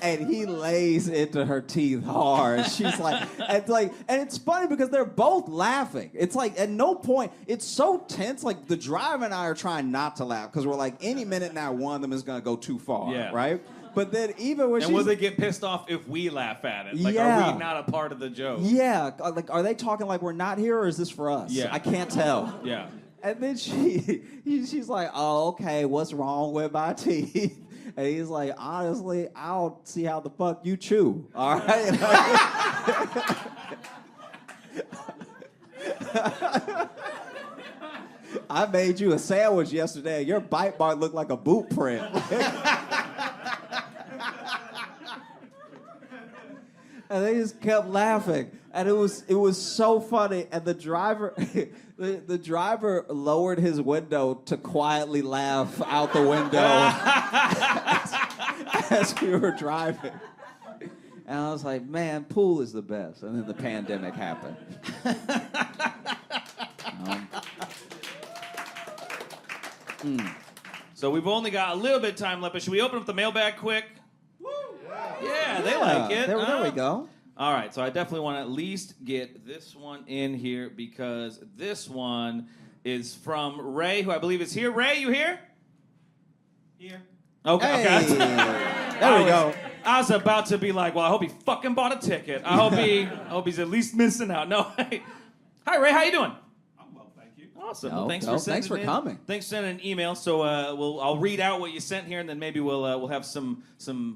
And he lays into her teeth hard. She's like, and it's funny because they're both laughing. It's like at no point, it's so tense. Like the driver and I are trying not to laugh because we're like, any minute now, one of them is gonna go too far, right? But then even when will they get pissed off if we laugh at it? Like, are we not a part of the joke? Yeah, like are they talking like we're not here, or is this for us? Yeah. I can't tell. Yeah. And then she's like, oh, okay, what's wrong with my teeth? And he's like, honestly, I don't see how the fuck you chew. All right? I made you a sandwich yesterday. Your bite mark looked like a boot print. And they just kept laughing, and it was so funny. And the driver, the driver lowered his window to quietly laugh out the window as we were driving. And I was like, man, pool is the best. And then the pandemic happened. So we've only got a little bit of time left, but should we open up the mailbag quick? Woo! Yeah, they like it. There we go. All right, so I definitely want to at least get this one in here because this one is from Ray, who I believe is here. Ray, you here? Here. Okay. Hey. There we go. I was about to be like, well, I hope he fucking bought a ticket. I hope he's at least missing out. No. Hi, Ray. How you doing? I'm well, thank you. Awesome. Well, thanks for coming. Thanks for sending an email. So I'll read out what you sent here, and then maybe we'll have some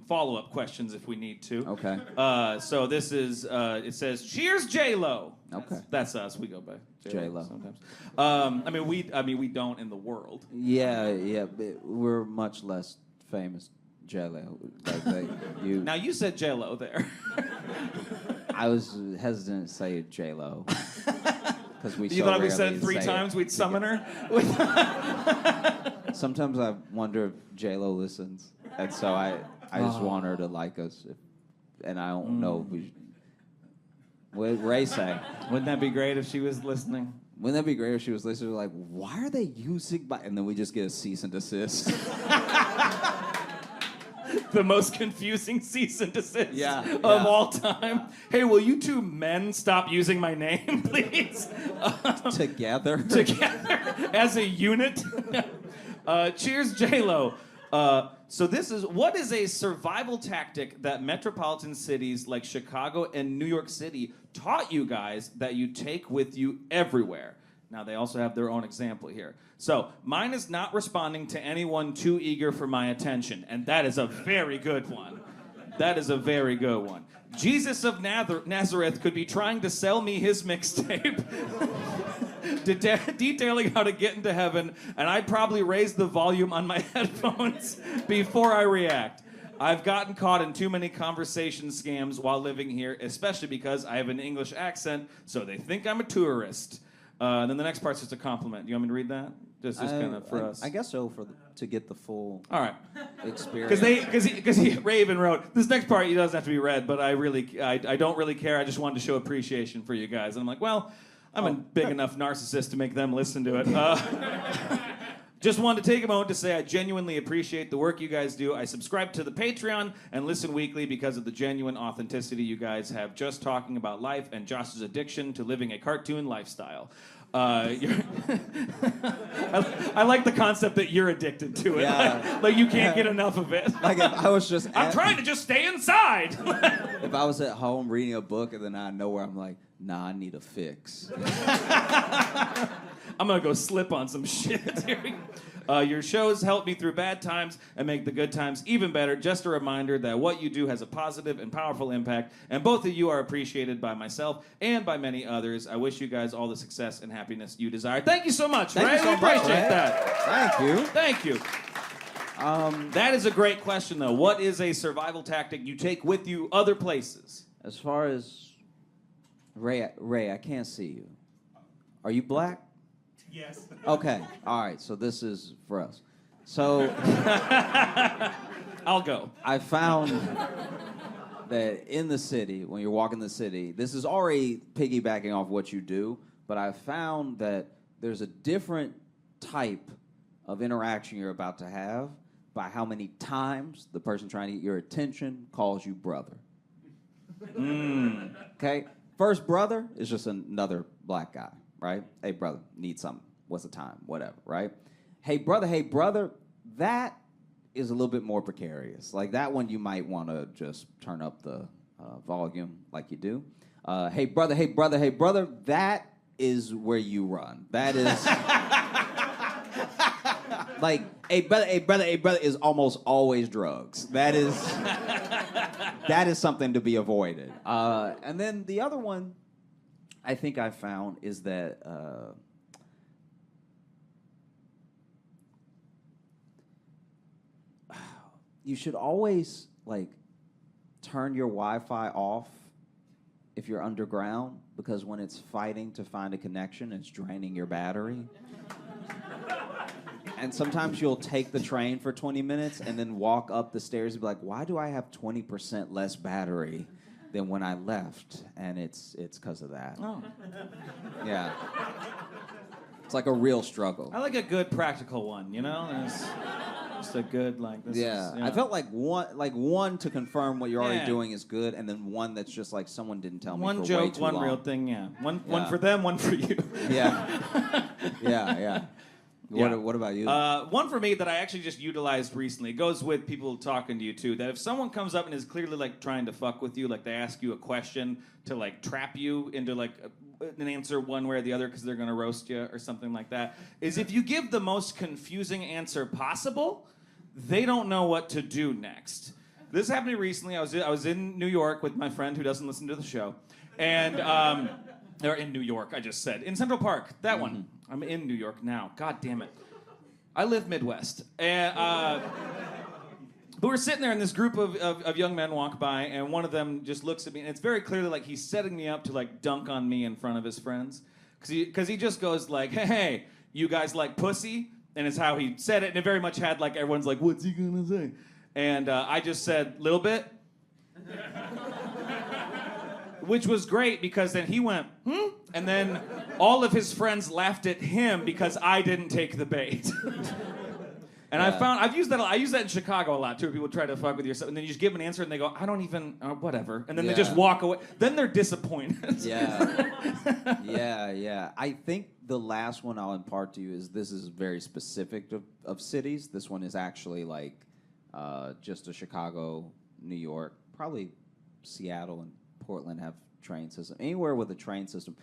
follow-up questions if we need to. Okay. So this is it says, "Cheers, J-Lo." Okay. That's us. We go by J-Lo. sometimes. We don't in the world. Yeah, but we're much less famous. J-Lo. Now you said J-Lo there. I was hesitant to say J-Lo. Because we You thought we said it 3 times, we'd summon her? Sometimes I wonder if J-Lo listens. And so I just want her to like us. And I don't know if we... What did Ray say? Wouldn't that be great if she was listening? Wouldn't that be great if she was listening? Like, why are they using... And then we just get a cease and desist. The most confusing cease and desist of Yeah. all time. Hey, will you 2 men stop using my name, please? Together as a unit. Cheers, J-Lo. So what is a survival tactic that metropolitan cities like Chicago and New York City taught you guys that you take with you everywhere? Now, they also have their own example here. So, mine is not responding to anyone too eager for my attention, and that is a very good one. That is a very good one. Jesus of Nazareth could be trying to sell me his mixtape, detailing how to get into heaven, and I'd probably raise the volume on my headphones before I react. I've gotten caught in too many conversation scams while living here, especially because I have an English accent, so they think I'm a tourist. And then the next part's just a compliment. You want me to read that? Just kind of for us. I guess so, to get the full All right. experience. Because Raven wrote, this next part doesn't have to be read, but I don't really care. I just wanted to show appreciation for you guys. And I'm like, well, I'm a big enough narcissist to make them listen to it. Just wanted to take a moment to say I genuinely appreciate the work you guys do. I subscribe to the Patreon and listen weekly because of the genuine authenticity you guys have just talking about life and Josh's addiction to living a cartoon lifestyle. I like the concept that you're addicted to it. Yeah. Like you can't get enough of it. Like if I was just... I'm trying to just stay inside. If I was at home reading a book and then I know where I'm like, nah, I need a fix. I'm gonna go slip on some shit. Your shows help me through bad times and make the good times even better. Just a reminder that what you do has a positive and powerful impact, and both of you are appreciated by myself and by many others. I wish you guys all the success and happiness you desire. Thank you so much, Thank Ray. you so We appreciate much, Ray. that. Thank you. Thank you. That is a great question, though. What is a survival tactic you take with you other places? As far as... Ray, I can't see you. Are you black? Yes. Okay. All right. So this is for us. So I'll go. I found that in the city, when you're walking the city, this is already piggybacking off what you do, but I found that there's a different type of interaction you're about to have by how many times the person trying to get your attention calls you brother. Okay? First brother is just another black guy, right? Hey, brother, need something. What's the time? Whatever, right? Hey, brother, that is a little bit more precarious. Like that one, you might want to just turn up the volume like you do. Hey, brother, that is where you run. That is... like, hey, brother is almost always drugs. That is something to be avoided. And then the other one I think I found is that you should always, like, turn your Wi-Fi off if you're underground, because when it's fighting to find a connection, it's draining your battery. And sometimes you'll take the train for 20 minutes and then walk up the stairs and be like, why do I have 20% less battery than when I left? And it's because of that. Oh. Yeah. It's like a real struggle. I like a good practical one, you know? There's just a good, like, this Yeah. is, I felt like one to confirm what you're already Yeah. doing is good, and then one that's just like someone didn't tell me one for way joke, too one long. real thing, yeah. One for Yeah. them, one for you. Yeah. Yeah, yeah. Yeah. What about you? One for me that I actually just utilized recently. It goes with people talking to you too. That if someone comes up and is clearly like trying to fuck with you, like they ask you a question to like trap you into like an answer one way or the other because they're gonna roast you or something like that, is if you give the most confusing answer possible, they don't know what to do next. This happened to me recently. I was in New York with my friend who doesn't listen to the show, and or in New York, I just said. In Central Park, that one. I'm in New York now. God damn it. I live Midwest. And but we're sitting there, and this group of young men walk by, and one of them just looks at me, and it's very clearly like he's setting me up to like dunk on me in front of his friends. Because he just goes like, hey, you guys like pussy? And it's how he said it, and it very much had like, everyone's like, what's he gonna say? And I just said, little bit. Which was great because then he went, and then all of his friends laughed at him because I didn't take the bait. And Yeah. I use that in Chicago a lot too. People try to fuck with you, and then you just give them an answer and they go, I don't even, whatever. And then they just Yeah. walk away. Then they're disappointed. Yeah. Yeah. I think the last one I'll impart to you is this is very specific of cities. This one is actually like just a Chicago, New York, probably Seattle and Portland have train system. Anywhere with a train system,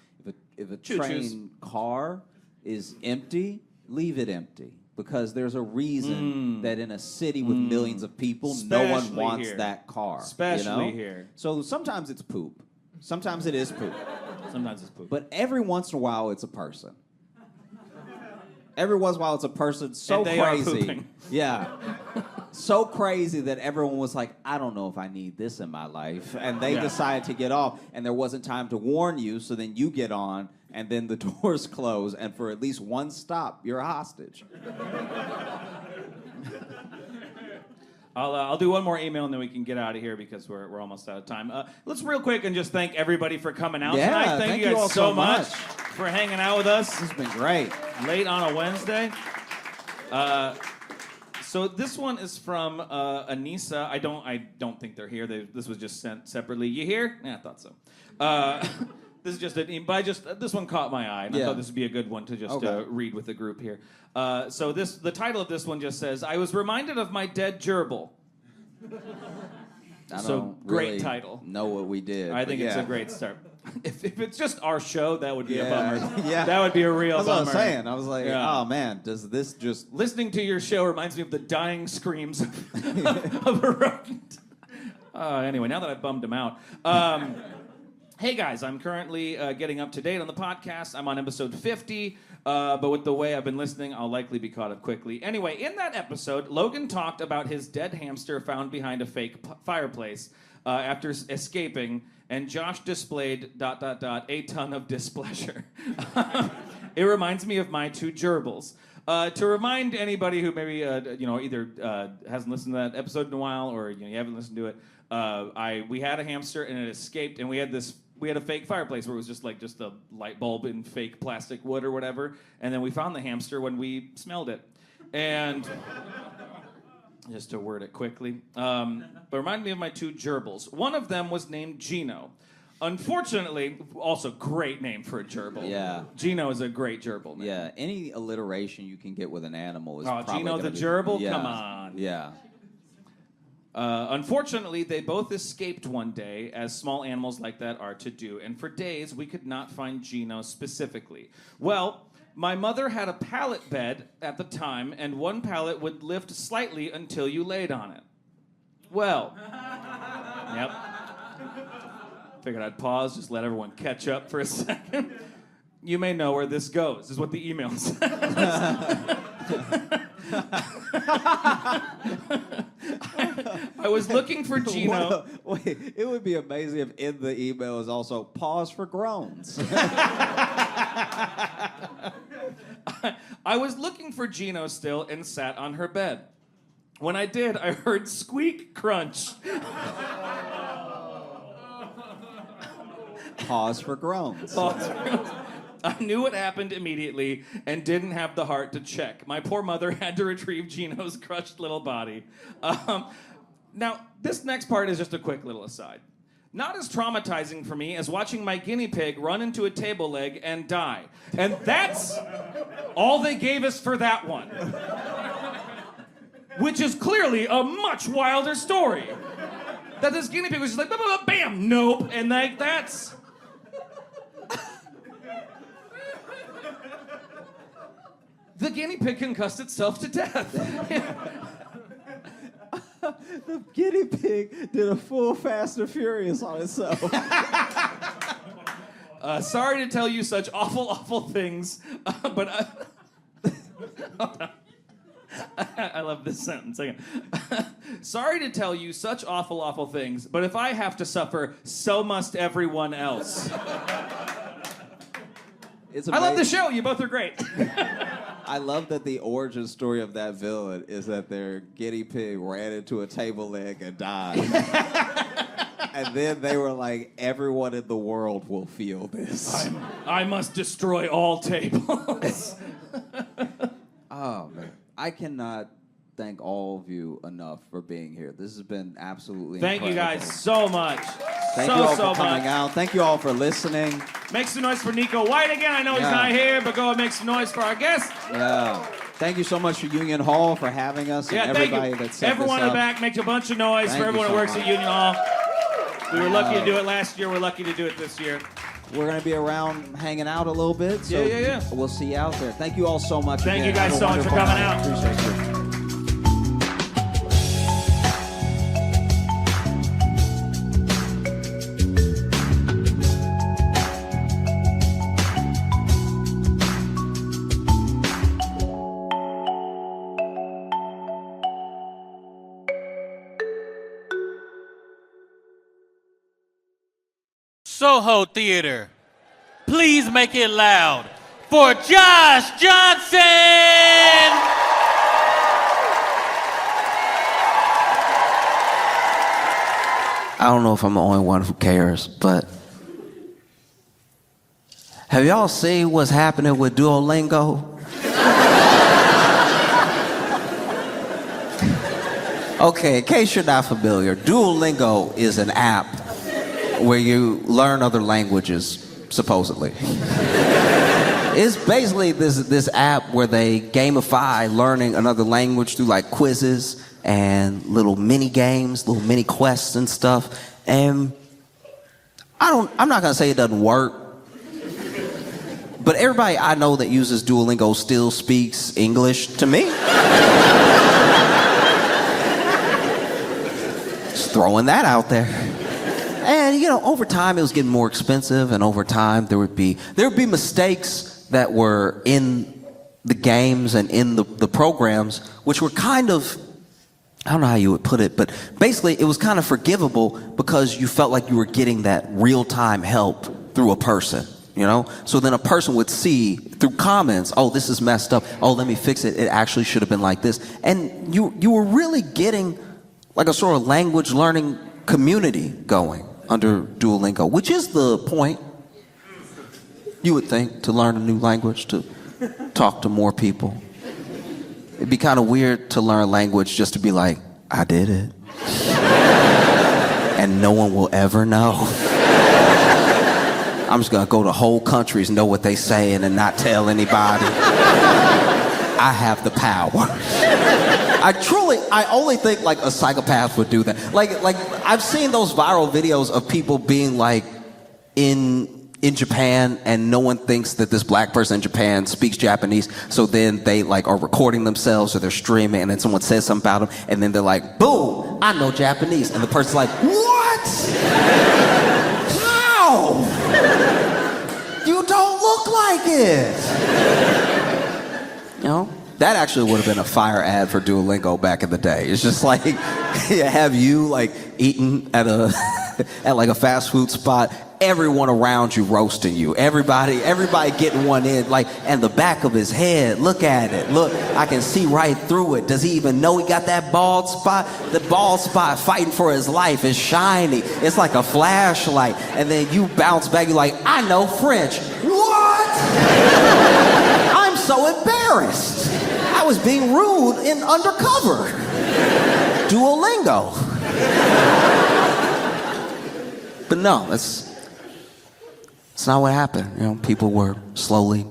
if a train car is empty, leave it empty. Because there's a reason that in a city with millions of people, no one Especially wants here. that car. Especially here. So sometimes it's poop. Sometimes it is poop. Sometimes it's poop. But every once in a while, it's a person. Every once in a while, it's a person so And they are crazy. pooping. Yeah. So crazy that everyone was like, I don't know if I need this in my life. And they decided to get off, and there wasn't time to warn you, so then you get on, and then the doors close, and for at least one stop, you're a hostage. I'll do one more email and then we can get out of here because we're almost out of time. Let's real quick and just thank everybody for coming out tonight. Thank you guys all so much for hanging out with us. This has been great. Late on a Wednesday. So this one is from Anissa. I don't think they're here. This was just sent separately. You here? Yeah, I thought so. This is just this one caught my eye, and I thought this would be a good one to just read with the group here. So the title of this one just says, "I was reminded of my dead gerbil." I So don't great really title. know what we did. I think it's a great start. If it's just our show, that would be a bummer. Yeah. That would be a real That's bummer. what I was saying. I was like, Yeah. oh man, does this just... Listening to your show reminds me of the dying screams of a rodent. Anyway, now that I've bummed him out. Hey guys, I'm currently getting up to date on the podcast. I'm on episode 50, but with the way I've been listening, I'll likely be caught up quickly. Anyway, in that episode, Logan talked about his dead hamster found behind a fake fireplace after escaping, and Josh displayed ... a ton of displeasure. It reminds me of my two gerbils. To remind anybody who maybe either hasn't listened to that episode in a while or you haven't listened to it, we had a hamster and it escaped, and we had a fake fireplace where it was just a light bulb in fake plastic wood or whatever, and then we found the hamster when we smelled it, and just to word it quickly, but reminded me of my two gerbils. One of them was named Gino. Unfortunately, also great name for a gerbil. Yeah. Gino is a great gerbil name. Yeah, any alliteration you can get with an animal is probably Gino gonna the be- gerbil? Yeah. Come on. Yeah. Unfortunately, they both escaped one day, as small animals like that are to do, and for days we could not find Gino specifically. Well, my mother had a pallet bed at the time, and one pallet would lift slightly until you laid on it. Well, yep. Figured I'd pause, just let everyone catch up for a second. You may know where this goes, is what the email says. I was looking for Gino. Wait, it would be amazing if in the email is also pause for groans. I was looking for Gino still and sat on her bed. When I did, I heard squeak crunch. Pause for groans. I knew what happened immediately and didn't have the heart to check. My poor mother had to retrieve Gino's crushed little body. Now, this next part is just a quick little aside. Not as traumatizing for me as watching my guinea pig run into a table leg and die. And that's all they gave us for that one. Which is clearly a much wilder story. That this guinea pig was just like, bam, nope, and like, that's... The guinea pig concussed itself to death. The guinea pig did a full Fast and Furious on itself. Sorry to tell you such awful, awful things, but I love this sentence. Sorry to tell you such awful, awful things, but if I have to suffer, so must everyone else. I love the show. You both are great. I love that the origin story of that villain is that their guinea pig ran into a table leg and died. And then they were like, everyone in the world will feel this. I must destroy all tables. Oh, man. I cannot thank all of you enough for being here. This has been absolutely incredible. Thank you guys so much. Thank you all for coming out. Thank you all for listening. Make some noise for Nico White again. I know he's not here, but go and make some noise for our guest. Yeah. Thank you so much for Union Hall for having us and everybody that set everyone this in up. the back, make a bunch of noise for everyone who works at Union Hall. We were lucky to do it last year. We're lucky to do it this year. We're going to be around hanging out a little bit. So yeah. We'll see you out there. Thank you all so much. Thank you guys so much for coming out. Appreciate you. Soho Theater, please make it loud for Josh Johnson! I don't know if I'm the only one who cares, but have y'all seen what's happening with Duolingo? Okay, in case you're not familiar, Duolingo is an app where you learn other languages, supposedly. It's basically this app where they gamify learning another language through like quizzes and little mini games, little mini quests and stuff. And I'm not gonna say it doesn't work, but everybody I know that uses Duolingo still speaks English to me. Just throwing that out there. And, you know, over time, it was getting more expensive, and over time, there would be mistakes that were in the games and in the programs, which were kind of, I don't know how you would put it, but basically, it was kind of forgivable because you felt like you were getting that real-time help through a person, you know? So then a person would see through comments, oh, this is messed up, oh, let me fix it, it actually should have been like this. And you were really getting like a sort of language learning community going under Duolingo, which is the point, you would think, to learn a new language, to talk to more people. It'd be kind of weird to learn a language just to be like, I did it. And no one will ever know. I'm just gonna go to whole countries, know what they saying and not tell anybody. I have the power. I only think like a psychopath would do that. Like I've seen those viral videos of people being like in Japan and no one thinks that this black person in Japan speaks Japanese, so then they like are recording themselves or they're streaming and then someone says something about them and then they're like, boom, I know Japanese. And the person's like, what? How? You don't look like it. You know? That actually would have been a fire ad for Duolingo back in the day. It's just like, have you like eating at like a fast food spot, everyone around you roasting you, everybody getting one in, like, and the back of his head, look at it, look, I can see right through it. Does he even know he got that bald spot? The bald spot fighting for his life is shiny. It's like a flashlight. And then you bounce back, you're like, I know French. What? I'm so embarrassed. I was being rude in undercover. Duolingo. But no, it's not what happened. You know, people were slowly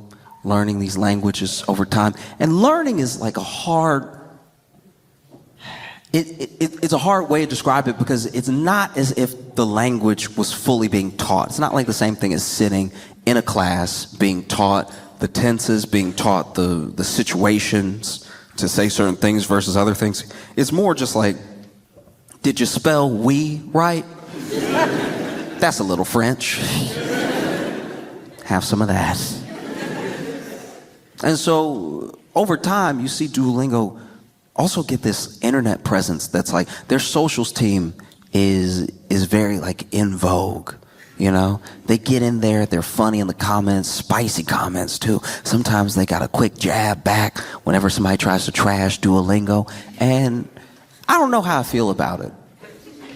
learning these languages over time. And learning is like a hard, it's a hard way to describe it because it's not as if the language was fully being taught. It's not like the same thing as sitting in a class being taught the tenses, being taught the situations to say certain things versus other things. It's more just like, did you spell we right? That's a little French. Have some of that. And so over time, you see Duolingo also get this internet presence that's like their socials team is very like in vogue. You know, they get in there, they're funny in the comments, spicy comments too. Sometimes they got a quick jab back whenever somebody tries to trash Duolingo. And I don't know how I feel about it.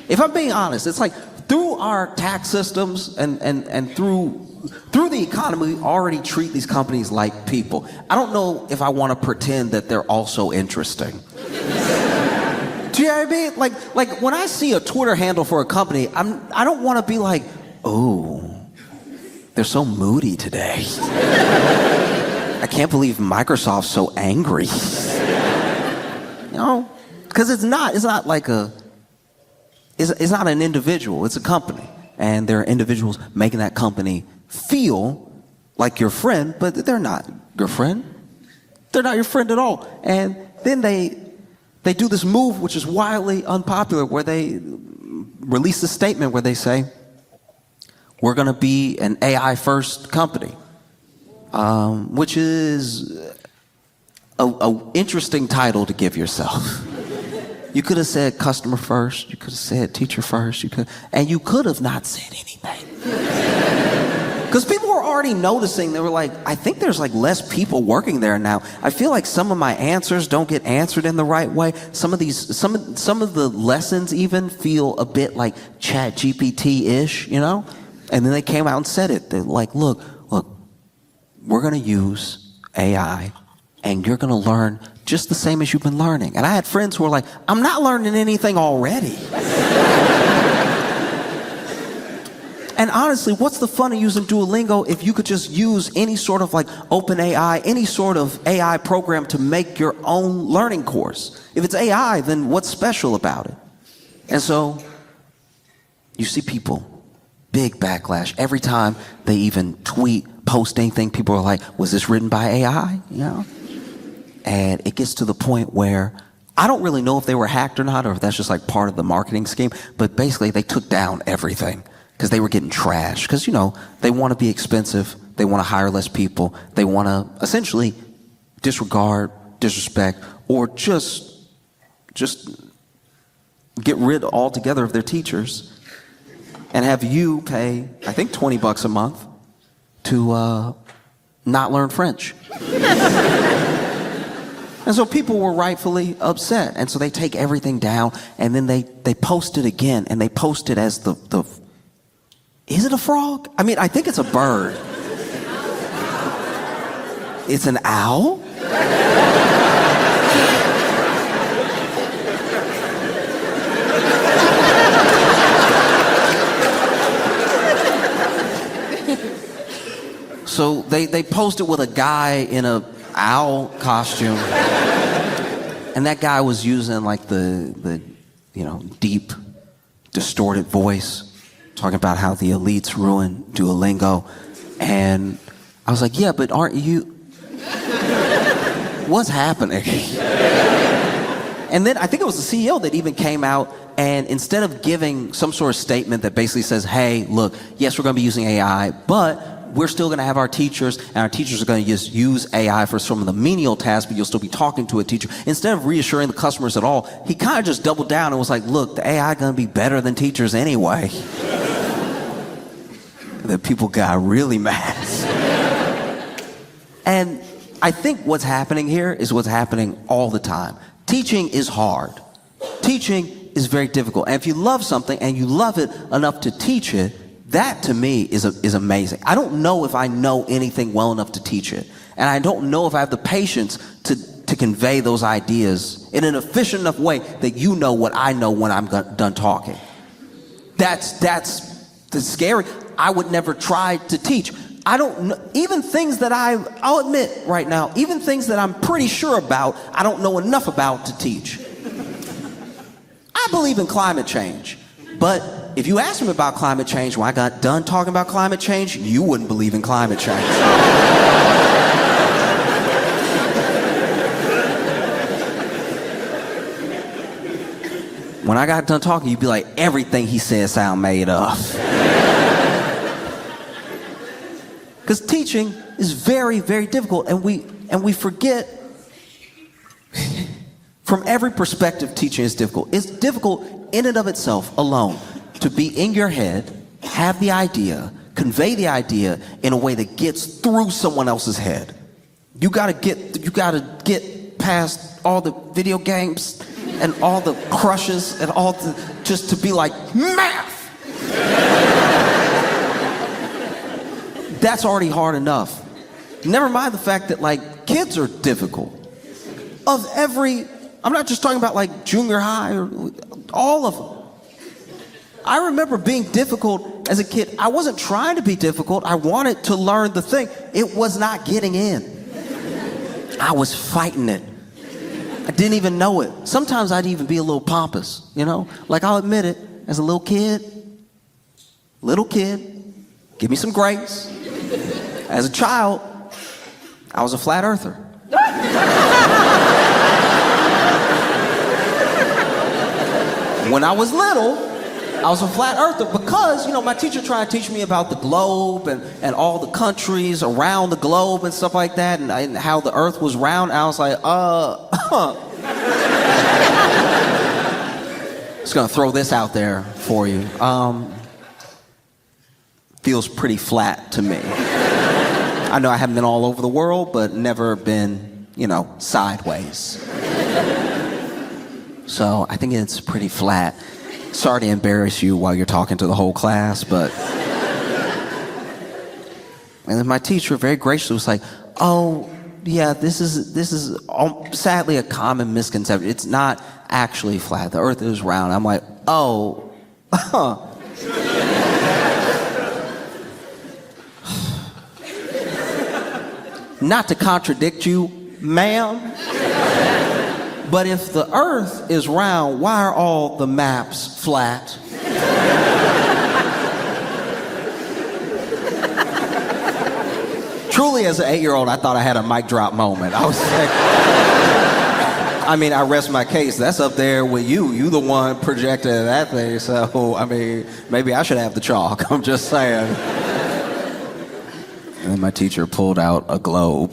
If I'm being honest, it's like through our tax systems and through the economy, we already treat these companies like people. I don't know if I want to pretend that they're also interesting. Do you know what I mean? Like when I see a Twitter handle for a company, I don't want to be like, oh, they're so moody today. I can't believe Microsoft's so angry. You know, because it's not like it's not an individual, it's a company. And there are individuals making that company feel like your friend, but they're not your friend. They're not your friend at all. And then they do this move, which is wildly unpopular, where they release a statement where they say, we're going to be an AI-first company, which is a interesting title to give yourself. You could have said customer first. You could have said teacher first. And you could have not said anything. Because people were already noticing. They were like, I think there's like less people working there now. I feel like some of my answers don't get answered in the right way. Some of the lessons even feel a bit like ChatGPT-ish, you know? And then they came out and said it. They're like, look, we're going to use AI, and you're going to learn just the same as you've been learning. And I had friends who were like, I'm not learning anything already. And honestly, what's the fun of using Duolingo if you could just use any sort of like open AI, any sort of AI program to make your own learning course? If it's AI, then what's special about it? And so you see people, big backlash. Every time they even tweet, post anything, people are like, was this written by AI? You know? And it gets to the point where I don't really know if they were hacked or not, or if that's just like part of the marketing scheme, but basically they took down everything because they were getting trashed. Because, you know, they want to be expensive, they want to hire less people, they want to essentially disregard, disrespect, or just get rid altogether of their teachers and have you pay, I think, $20 a month to not learn French. And so people were rightfully upset. And so they take everything down, and then they post it again, and they post it as the is it a frog? I mean, I think it's a bird. It's an owl? So they posted with a guy in a owl costume, and that guy was using like the deep, distorted voice, talking about how the elites ruined Duolingo, and I was like, yeah, but aren't you? What's happening? And then I think it was the CEO that even came out, and instead of giving some sort of statement that basically says, hey, look, yes, we're going to be using AI, but we're still going to have our teachers, and our teachers are going to just use AI for some of the menial tasks, but you'll still be talking to a teacher. Instead of reassuring the customers at all, he kind of just doubled down and was like, look, the AI is going to be better than teachers anyway. That people got really mad. And I think what's happening here is what's happening all the time. Teaching is hard. Teaching is very difficult. And if you love something and you love it enough to teach it, That to me is amazing. I don't know if I know anything well enough to teach it. And I don't know if I have the patience to convey those ideas in an efficient enough way that you know what I know when I'm done talking. That's scary. I would never try to teach. I don't know, even things that I'll admit right now, even things that I'm pretty sure about, I don't know enough about to teach. I believe in climate change, but if you asked me about climate change when I got done talking about climate change, you wouldn't believe in climate change. When I got done talking, you'd be like, everything he said sound made up. Because teaching is very, very difficult, and we forget. From every perspective, teaching is difficult. It's difficult in and of itself alone to be in your head, have the idea, convey the idea in a way that gets through someone else's head. You gotta get past all the video games and all the crushes and all the, just to be like, math! That's already hard enough. Never mind the fact that like kids are difficult. I'm not just talking about like junior high or all of them. I remember being difficult as a kid. I wasn't trying to be difficult. I wanted to learn the thing. It was not getting in. I was fighting it. I didn't even know it. Sometimes I'd even be a little pompous, you know? Like I'll admit it, as a little kid, give me some grace. As a child, I was a flat earther. When I was little, I was a flat earther because, you know, my teacher tried to teach me about the globe and all the countries around the globe and stuff like that and how the earth was round. I was like, Just gonna throw this out there for you. Feels pretty flat to me. I know I haven't been all over the world, but never been, you know, sideways. So I think it's pretty flat. Sorry to embarrass you while you're talking to the whole class, but... And then my teacher very graciously was like, oh, yeah, this is sadly a common misconception. It's not actually flat. The earth is round. I'm like, oh, huh. Not to contradict you, ma'am, but if the earth is round, why are all the maps flat? Truly, as an 8-year-old, I thought I had a mic drop moment. I was like, I mean, I rest my case. That's up there with you. You the one projected that thing, so, I mean, maybe I should have the chalk. I'm just saying. And then my teacher pulled out a globe.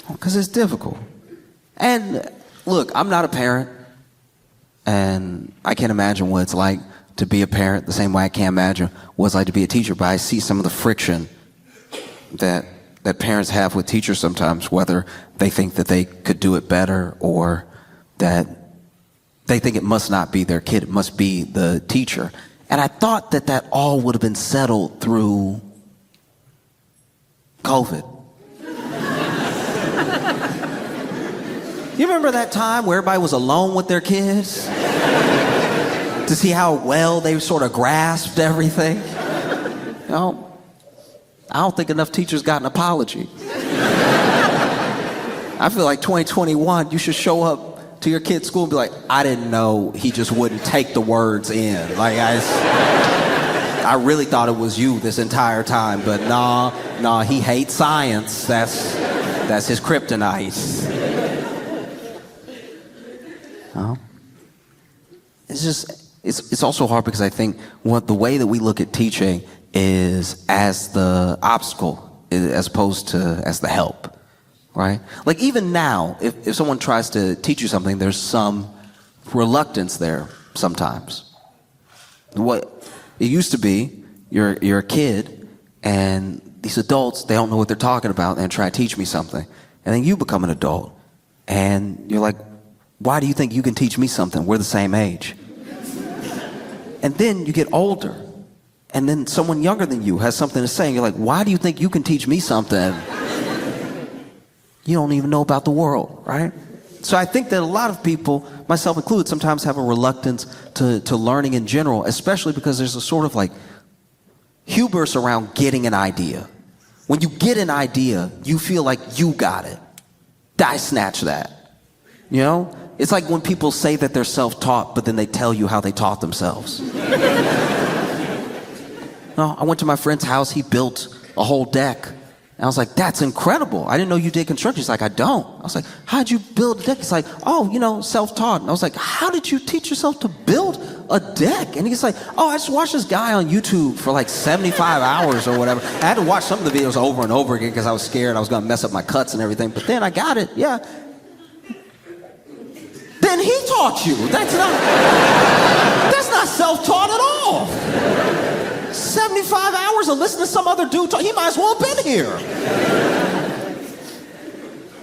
Because it's difficult. And look, I'm not a parent, and I can't imagine what it's like to be a parent the same way I can't imagine what it's like to be a teacher, but I see some of the friction that parents have with teachers sometimes, whether they think that they could do it better or that they think it must not be their kid, it must be the teacher. And I thought that all would have been settled through COVID. You remember that time where everybody was alone with their kids? To see how well they sort of grasped everything? You know, I don't think enough teachers got an apology. I feel like 2021, you should show up to your kid's school and be like, I didn't know he just wouldn't take the words in. Like, I really thought it was you this entire time, but nah, he hates science. That's his kryptonite. It's also hard because I think the way that we look at teaching is as the obstacle as opposed to as the help, right? Like even now, if someone tries to teach you something, there's some reluctance there sometimes. What it used to be, you're a kid, and these adults, they don't know what they're talking about and try to teach me something. And then you become an adult, and you're like, why do you think you can teach me something? We're the same age. And then you get older, and then someone younger than you has something to say, and you're like, why do you think you can teach me something? You don't even know about the world, right? So I think that a lot of people, myself included, sometimes have a reluctance to learning in general, especially because there's a sort of like hubris around getting an idea. When you get an idea, you feel like you got it. I snatch that. You know? It's like when people say that they're self-taught, but then they tell you how they taught themselves. No, I went to my friend's house. He built a whole deck. And I was like, that's incredible. I didn't know you did construction. He's like, I don't. I was like, how'd you build a deck? He's like, oh, you know, self-taught. And I was like, how did you teach yourself to build a deck? And he's like, oh, I just watched this guy on YouTube for like 75 hours or whatever. I had to watch some of the videos over and over again because I was scared I was going to mess up my cuts and everything. But then I got it, yeah. Then he taught you. That's not self-taught at all. 75 hours of listening to some other dude talk, he might as well have been here.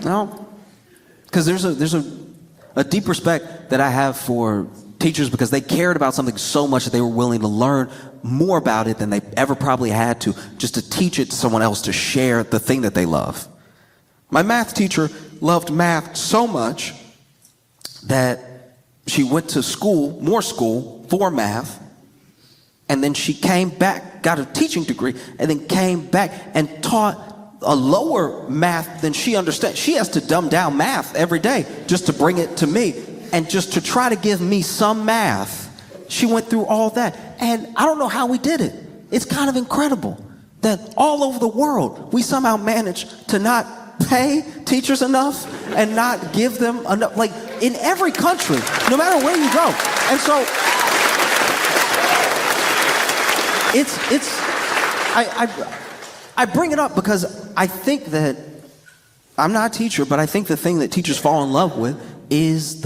No, because there's a deep respect that I have for teachers because they cared about something so much that they were willing to learn more about it than they ever probably had to, just to teach it to someone else, to share the thing that they love. My math teacher loved math so much that she went to more school for math, and then she came back, got a teaching degree, and then came back and taught a lower math than she understood. She has to dumb down math every day just to bring it to me. And just to try to give me some math, she went through all that. And I don't know how we did it. It's kind of incredible that all over the world, we somehow managed to not pay teachers enough and not give them enough, like in every country, no matter where you go. And so, I bring it up because I think that, I'm not a teacher, but I think the thing that teachers fall in love with is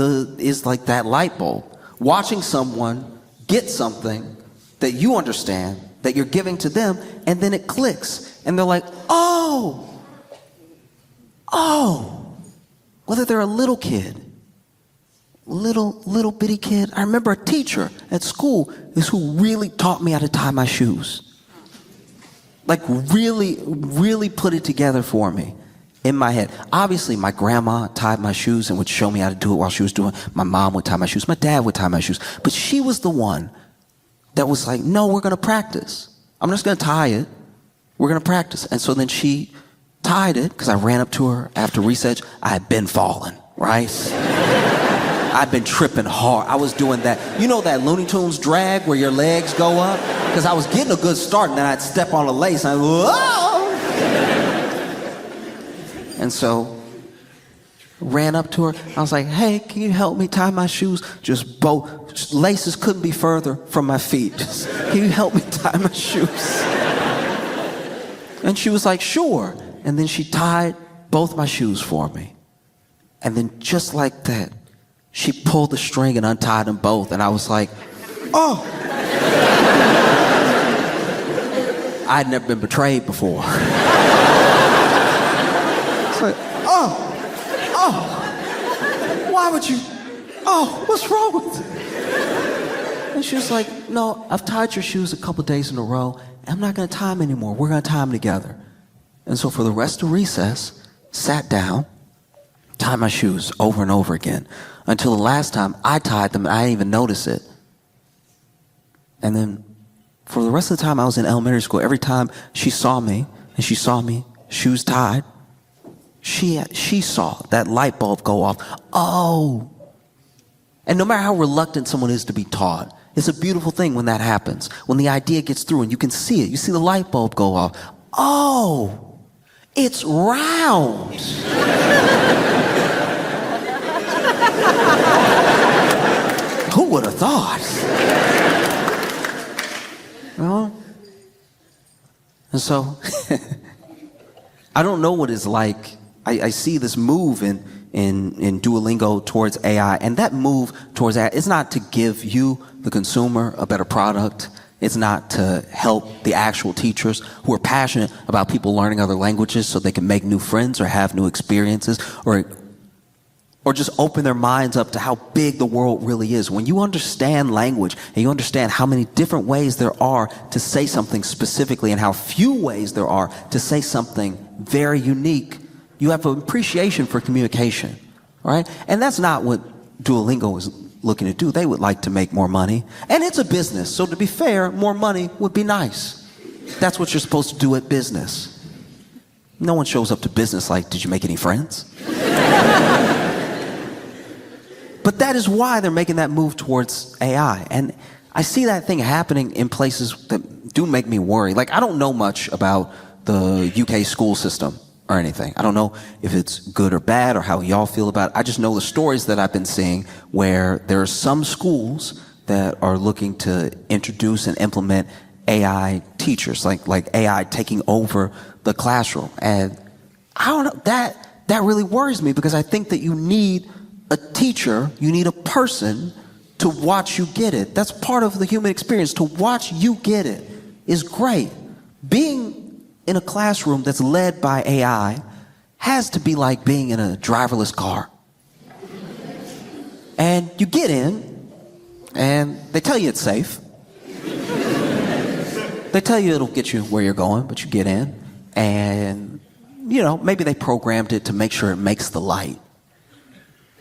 like that light bulb. Watching someone get something that you understand, that you're giving to them, and then it clicks. And they're like, oh, whether they're a little kid, little bitty kid. I remember a teacher at school is who really taught me how to tie my shoes. Like really, really put it together for me in my head. Obviously, my grandma tied my shoes and would show me how to do it while she was doing it. My mom would tie my shoes. My dad would tie my shoes. But she was the one that was like, no, we're going to practice. I'm just going to tie it. We're going to practice. And so then she tied it because I ran up to her after recess. I had been falling, right? I'd been tripping hard. I was doing that, you know that Looney Tunes drag where your legs go up? Because I was getting a good start, and then I'd step on a lace, and I'd, whoa! And so, ran up to her. I was like, hey, can you help me tie my shoes? Just both, laces couldn't be further from my feet. Just, can you help me tie my shoes? And she was like, sure. And then she tied both my shoes for me. And then just like that, she pulled the string and untied them both. And I was like, oh. I'd never been betrayed before. It's like, oh, why would you, what's wrong with you? And she was like, no, I've tied your shoes a couple days in a row, and I'm not gonna tie them anymore. We're gonna tie them together. And so for the rest of recess, sat down, tied my shoes over and over again, until the last time I tied them and I didn't even notice it. And then for the rest of the time I was in elementary school, every time she saw me, and she saw me, shoes tied, she saw that light bulb go off. Oh. And no matter how reluctant someone is to be taught, it's a beautiful thing when that happens. When the idea gets through and you can see it. You see the light bulb go off. Oh, it's round. Who would have thought? Well, and so I don't know what it's like. I see this move in Duolingo towards AI, and that move towards AI is not to give you, the consumer, a better product. It's not to help the actual teachers who are passionate about people learning other languages so they can make new friends or have new experiences or or just open their minds up to how big the world really is. When you understand language and you understand how many different ways there are to say something specifically and how few ways there are to say something very unique, you have an appreciation for communication, right? And that's not what Duolingo is looking to do. They would like to make more money. And it's a business, so to be fair, more money would be nice. That's what you're supposed to do at business. No one shows up to business like, did you make any friends? But that is why they're making that move towards AI. And I see that thing happening in places that do make me worry. Like, I don't know much about the UK school system or anything. I don't know if it's good or bad or how y'all feel about it. I just know the stories that I've been seeing where there are some schools that are looking to introduce and implement AI teachers, like AI taking over the classroom. And I don't know, that really worries me, because I think that you need a teacher, you need a person to watch you get it. That's part of the human experience. To watch you get it is great. Being in a classroom that's led by AI has to be like being in a driverless car. And you get in, and they tell you it's safe. They tell you it'll get you where you're going, but you get in, and, you know, maybe they programmed it to make sure it makes the light,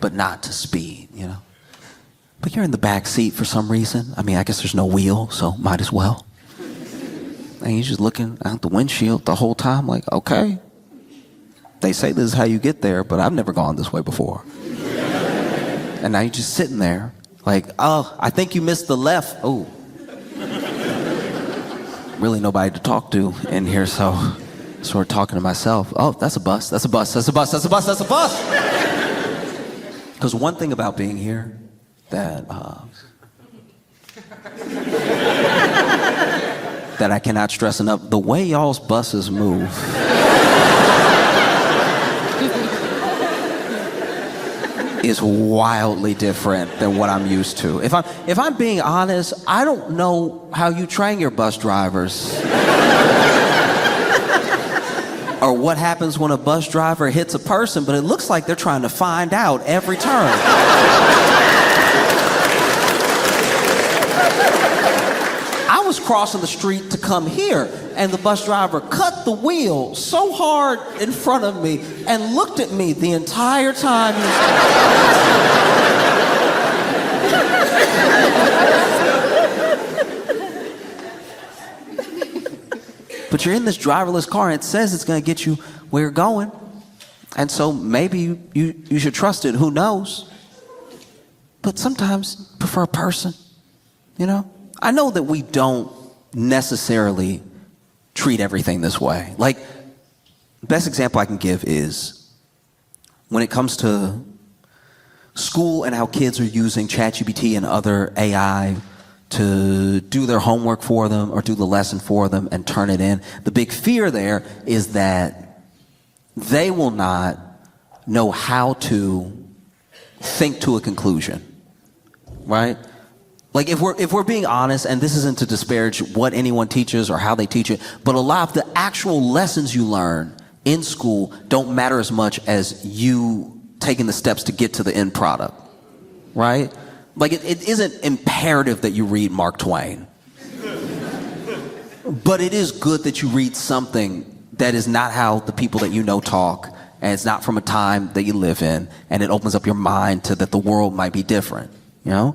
but not to speed, you know. But you're in the back seat for some reason. I mean, I guess there's no wheel, so might as well. And you're just looking out the windshield the whole time like, okay, they say this is how you get there, but I've never gone this way before. And now you're just sitting there like, oh, I think you missed the left. Oh. Really nobody to talk to in here, so sort of talking to myself. Oh, that's a bus, that's a bus, that's a bus, that's a bus, that's a bus. Because one thing about being here that that I cannot stress enough, the way y'all's buses move is wildly different than what I'm used to. If I'm being honest, I don't know how you train your bus drivers. Or what happens when a bus driver hits a person, but it looks like they're trying to find out every turn. I was crossing the street to come here, and the bus driver cut the wheel so hard in front of me and looked at me the entire time. But you're in this driverless car, and it says it's going to get you where you're going. And so maybe you should trust it. Who knows? But sometimes prefer a person, you know? I know that we don't necessarily treat everything this way. Like, the best example I can give is when it comes to school and how kids are using ChatGPT and other AI to do their homework for them or do the lesson for them and turn it in. The big fear there is that they will not know how to think to a conclusion, right? Like, if we're being honest, and this isn't to disparage what anyone teaches or how they teach it, but a lot of the actual lessons you learn in school don't matter as much as you taking the steps to get to the end product, right? Like, it isn't imperative that you read Mark Twain. But it is good that you read something that is not how the people that you know talk, and it's not from a time that you live in, and it opens up your mind to that the world might be different, you know?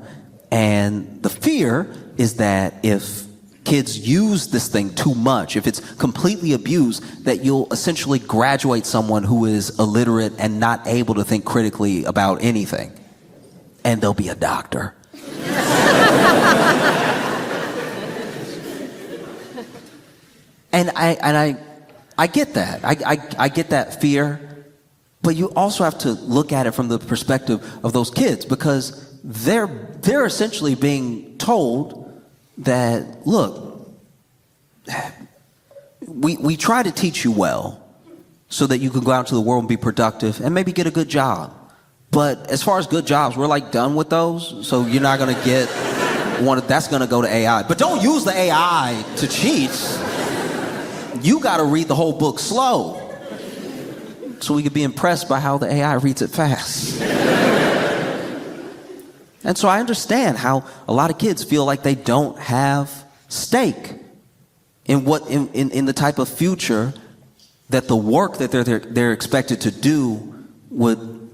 And the fear is that if kids use this thing too much, if it's completely abused, that you'll essentially graduate someone who is illiterate and not able to think critically about anything. And they'll be a doctor. And I get that. I get that fear. But you also have to look at it from the perspective of those kids, because they're essentially being told that, look, we try to teach you well so that you can go out into the world and be productive and maybe get a good job. But as far as good jobs, we're like done with those, so you're not gonna get one that's gonna go to AI. But don't use the AI to cheat. You gotta read the whole book slow. so we could be impressed by how the AI reads it fast. And so I understand how a lot of kids feel like they don't have stake in the type of future that the work that they're expected to do would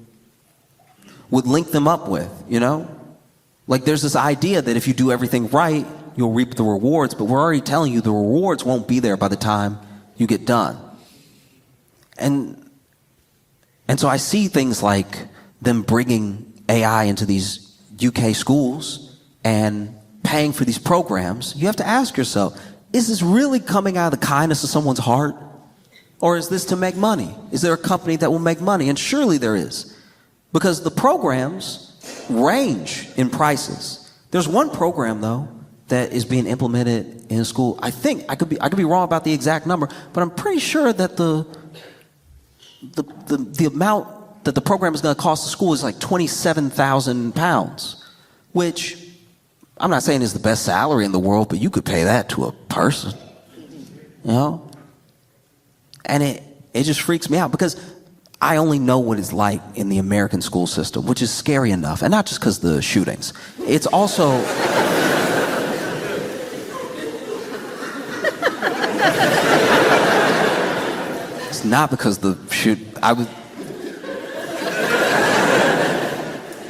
link them up with, you know? Like there's this idea that if you do everything right, you'll reap the rewards, but we're already telling you the rewards won't be there by the time you get done. And so I see things like them bringing AI into these UK schools and paying for these programs. You have to ask yourself, is this really coming out of the kindness of someone's heart? Or is this to make money? Is there a company that will make money? And surely there is. Because the programs range in prices. There's one program, though, that is being implemented in a school. I think, I could be wrong about the exact number, but I'm pretty sure that the amount that the program is going to cost the school is like £27,000, which I'm not saying is the best salary in the world, but you could pay that to a person, you know? And it just freaks me out because I only know what it's like in the American school system, which is scary enough. And not just because of the shootings. It's also... it's not because the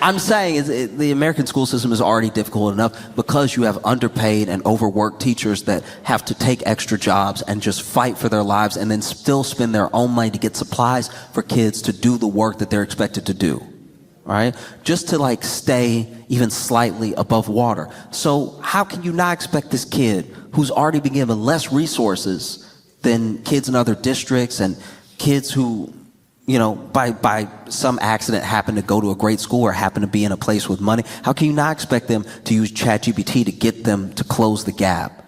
I'm saying the American school system is already difficult enough because you have underpaid and overworked teachers that have to take extra jobs and just fight for their lives and then still spend their own money to get supplies for kids to do the work that they're expected to do, all right? Just to like stay even slightly above water. So how can you not expect this kid who's already been given less resources than kids in other districts and kids who, you know, by some accident happen to go to a great school or happen to be in a place with money, how can you not expect them to use ChatGPT to get them to close the gap?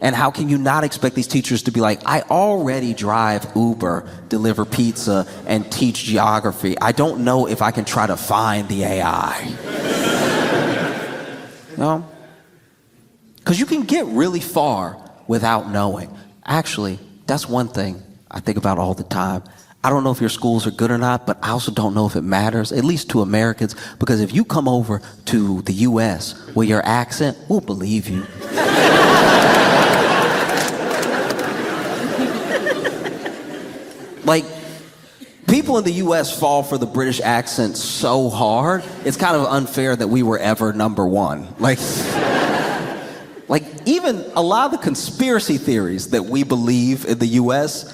And how can you not expect these teachers to be like, I already drive Uber, deliver pizza, and teach geography. I don't know if I can try to find the AI. No? Because you can get really far without knowing. Actually, that's one thing I think about all the time. I don't know if your schools are good or not, but I also don't know if it matters, at least to Americans, because if you come over to the U.S. with your accent, we'll believe you. Like, people in the U.S. fall for the British accent so hard, it's kind of unfair that we were ever number one. Like even a lot of the conspiracy theories that we believe in the U.S.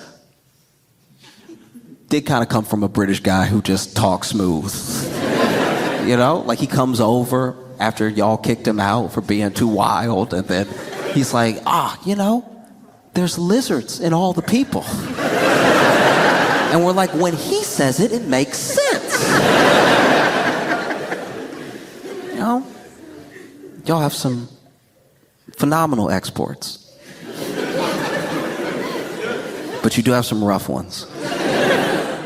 did kind of come from a British guy who just talks smooth. You know, like he comes over after y'all kicked him out for being too wild, and then he's like, you know, there's lizards in all the people. And we're like, when he says it, it makes sense. You know, y'all have some phenomenal exports. But you do have some rough ones.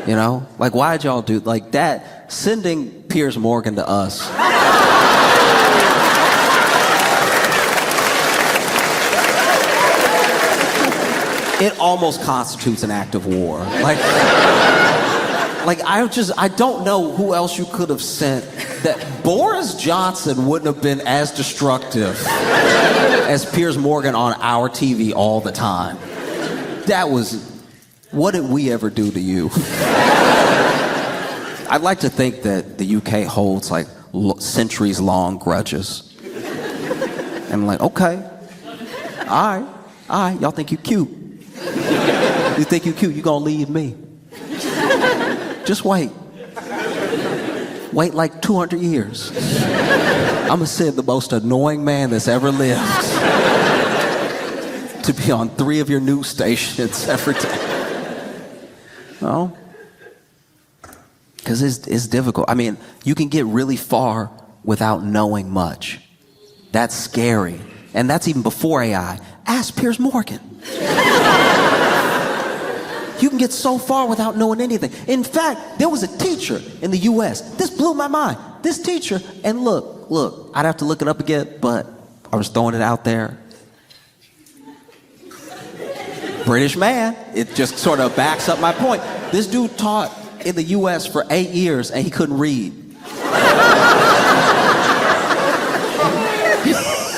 You know? Like, why'd y'all do, like, that, sending Piers Morgan to us. It almost constitutes an act of war. Like I don't know who else you could have sent that Boris Johnson wouldn't have been as destructive as Piers Morgan on our TV all the time. That was, what did we ever do to you? I'd like to think that the UK holds like centuries-long grudges. And I'm like, okay, all right, y'all think you cute. You think you cute, you gonna leave me. Just wait. Wait like 200 years. I'm gonna send the most annoying man that's ever lived to be on 3 of your news stations every day. No? Because it's difficult. I mean, you can get really far without knowing much. That's scary. And that's even before AI. Ask Piers Morgan. You can get so far without knowing anything. In fact, there was a teacher in the U.S. This blew my mind. This teacher, and look, I'd have to look it up again, but I was throwing it out there. British man. It just sort of backs up my point. This dude taught in the U.S. for 8 years, and he couldn't read.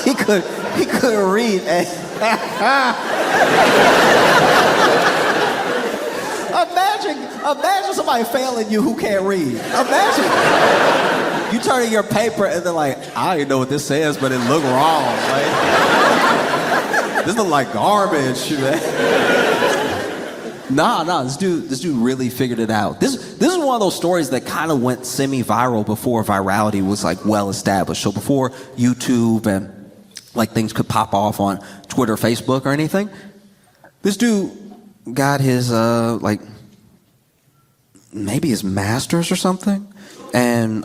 He couldn't read. And imagine somebody failing you who can't read. Imagine you turn in your paper and they're like, I don't even know what this says, but it looked wrong. Like, this look like garbage, man. Nah, this dude really figured it out. This is one of those stories that kind of went semi-viral before virality was like well established. So before YouTube and like things could pop off on Twitter, Facebook, or anything, this dude got his like maybe his master's or something, and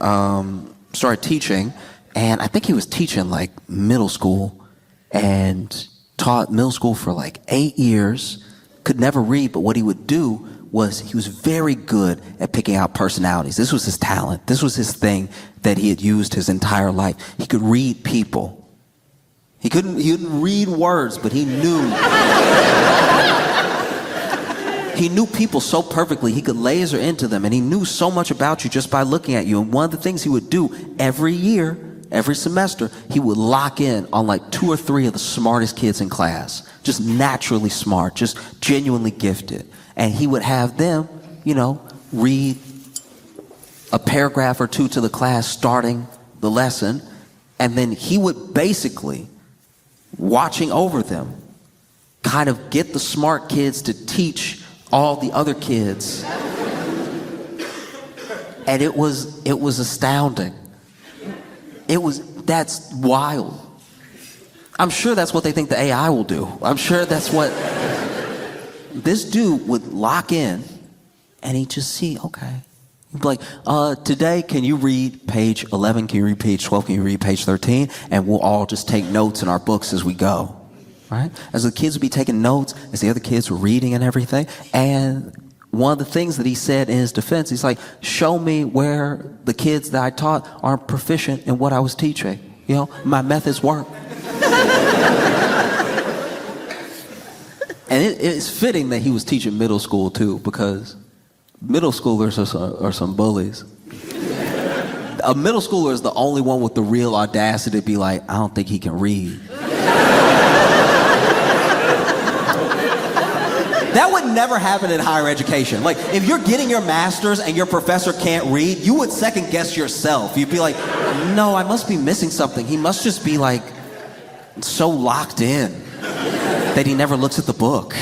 started teaching. And I think he was teaching like middle school, and taught middle school for like 8 years. Could never read, but what he would do was he was very good at picking out personalities. This was his talent. This was his thing that he had used his entire life. He could read people. He couldn't read words, but he knew. He knew people so perfectly, he could laser into them, and he knew so much about you just by looking at you. And one of the things he would do every year, every semester, he would lock in on like 2 or 3 of the smartest kids in class. Just naturally smart, just genuinely gifted. And he would have them, read a paragraph or 2 to the class starting the lesson. And then he would basically, watching over them, kind of get the smart kids to teach all the other kids. And it was astounding. That's wild. I'm sure that's what they think the AI will do. I'm sure that's what this dude would lock in, and he'd just see, okay. He'd be like, today, can you read page 11? Can you read page 12? Can you read page 13? And we'll all just take notes in our books as we go, right? As the kids would be taking notes, as the other kids were reading and everything. And one of the things that he said in his defense, he's like, show me where the kids that I taught aren't proficient in what I was teaching. My methods work. And it's fitting that he was teaching middle school too, because middle schoolers are some bullies. A middle schooler is the only one with the real audacity to be like, I don't think he can read. That would never happen in higher education. Like, if you're getting your master's and your professor can't read, you would second guess yourself. You'd be like, no, I must be missing something. He must just be like so locked in that he never looks at the book.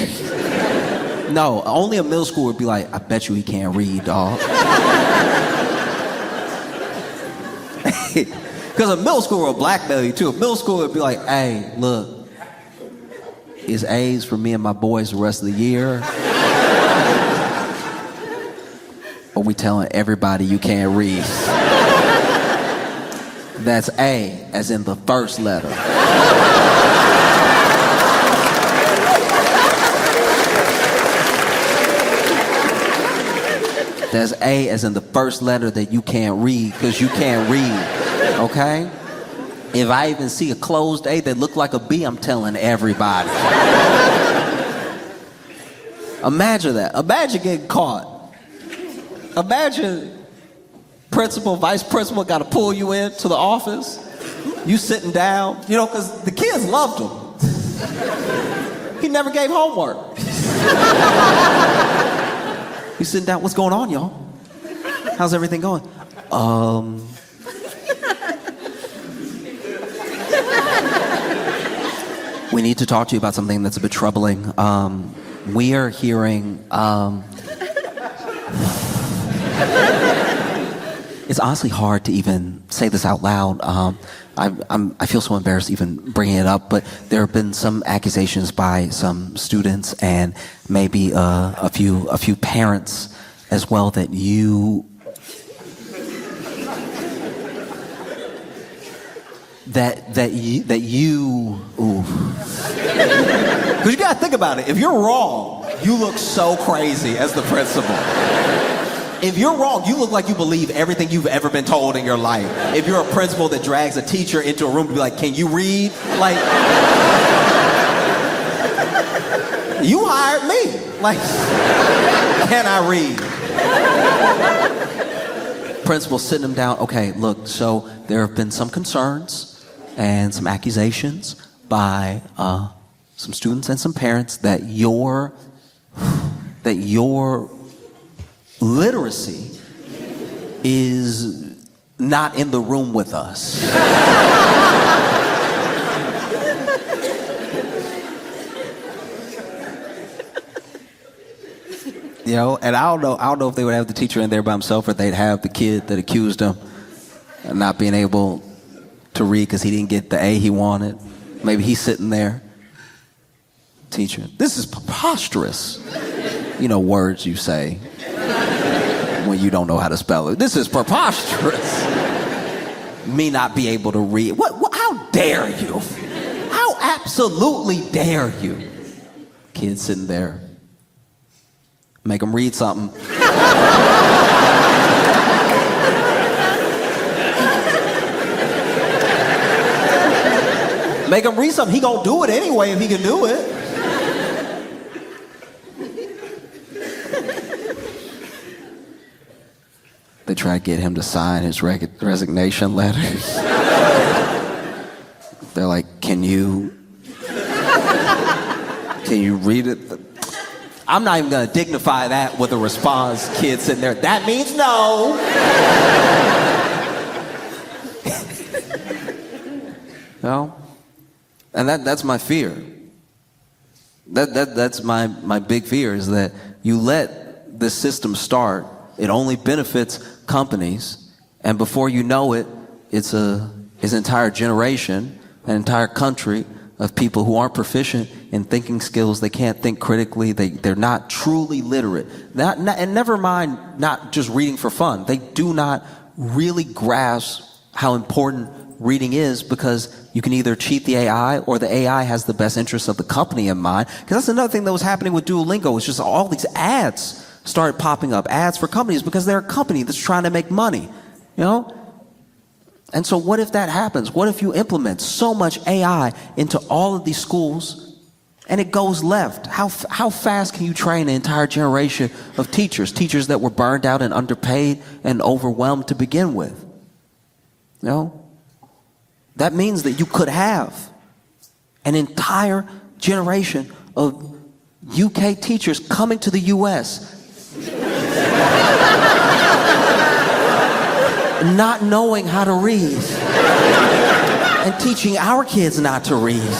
No, only a middle schooler would be like, I bet you he can't read, dog. Because a middle schooler will blackmail you too. A middle schooler would be like, hey, look, it's A's for me and my boys the rest of the year. Or we telling everybody you can't read. That's A, as in the first letter. That's A as in the first letter that you can't read, because you can't read, okay? If I even see a closed A that look like a B, I'm telling everybody. Imagine that. Imagine getting caught. Imagine principal, vice principal got to pull you into the office. You sitting down, because the kids loved him. He never gave homework. You sitting down, what's going on, y'all? How's everything going? We need to talk to you about something that's a bit troubling. We are hearing, it's honestly hard to even say this out loud. I feel so embarrassed even bringing it up, but there have been some accusations by some students and maybe a few parents as well that you ooh. Because you gotta think about it. If you're wrong, you look so crazy as the principal. If you're wrong, you look like you believe everything you've ever been told in your life. If you're a principal that drags a teacher into a room to be like, can you read? Like, you hired me. Like, can I read? Principal sitting him down. Okay, look, so there have been some concerns and some accusations by some students and some parents that your literacy is not in the room with us. You know, and I don't know if they would have the teacher in there by himself or they'd have the kid that accused him of not being able to read because he didn't get the A he wanted. Maybe he's sitting there. Teacher, this is preposterous. You know, words you say when you don't know how to spell it. This is preposterous. Me not be able to read. What how dare you? How absolutely dare you? Kid sitting there. Make him read something. Make him read something. He gonna do it anyway if he can do it. They try to get him to sign his resignation letters. They're like, can you read it? I'm not even gonna dignify that with a response. Kid sitting there, that means no. No? And that's my fear. That's my big fear is that you let this system start, it only benefits companies, and before you know it, it's an entire generation, an entire country of people who aren't proficient in thinking skills. They can't think critically. They're not truly literate. And never mind not just reading for fun. They do not really grasp how important reading is because you can either cheat the AI or the AI has the best interests of the company in mind. Because that's another thing that was happening with Duolingo. It's just all these ads started popping up, ads for companies because they're a company that's trying to make money, you know? And so what if that happens? What if you implement so much AI into all of these schools and it goes left? How fast can you train an entire generation of teachers that were burned out and underpaid and overwhelmed to begin with? You know? That means that you could have an entire generation of UK teachers coming to the US not knowing how to read and teaching our kids not to read.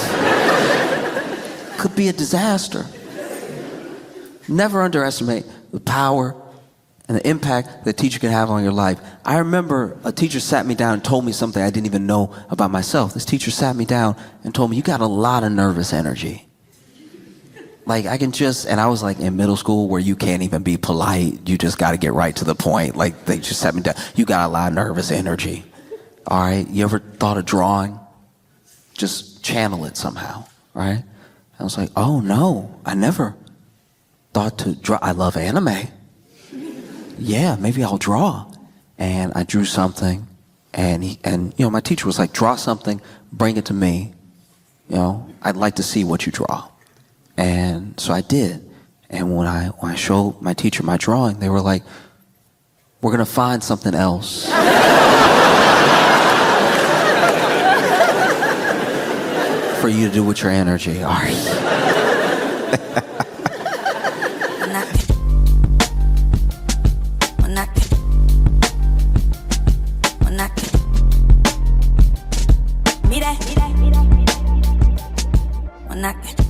Could be a disaster. Never underestimate the power and the impact that a teacher can have on your life. I remember a teacher sat me down and told me something I didn't even know about myself. This teacher sat me down and told me, you got a lot of nervous energy. Like and I was like in middle school where you can't even be polite. You just got to get right to the point. Like they just sat me down. You got a lot of nervous energy. All right. You ever thought of drawing? Just channel it somehow. Right. I was like, oh no, I never thought to draw. I love anime. Yeah, maybe I'll draw. And I drew something and you know, my teacher was like, draw something, bring it to me. You know, I'd like to see what you draw. And so I did. And when I showed my teacher my drawing, they were like, we're going to find something else. For you to do with your energy, all right? Mira.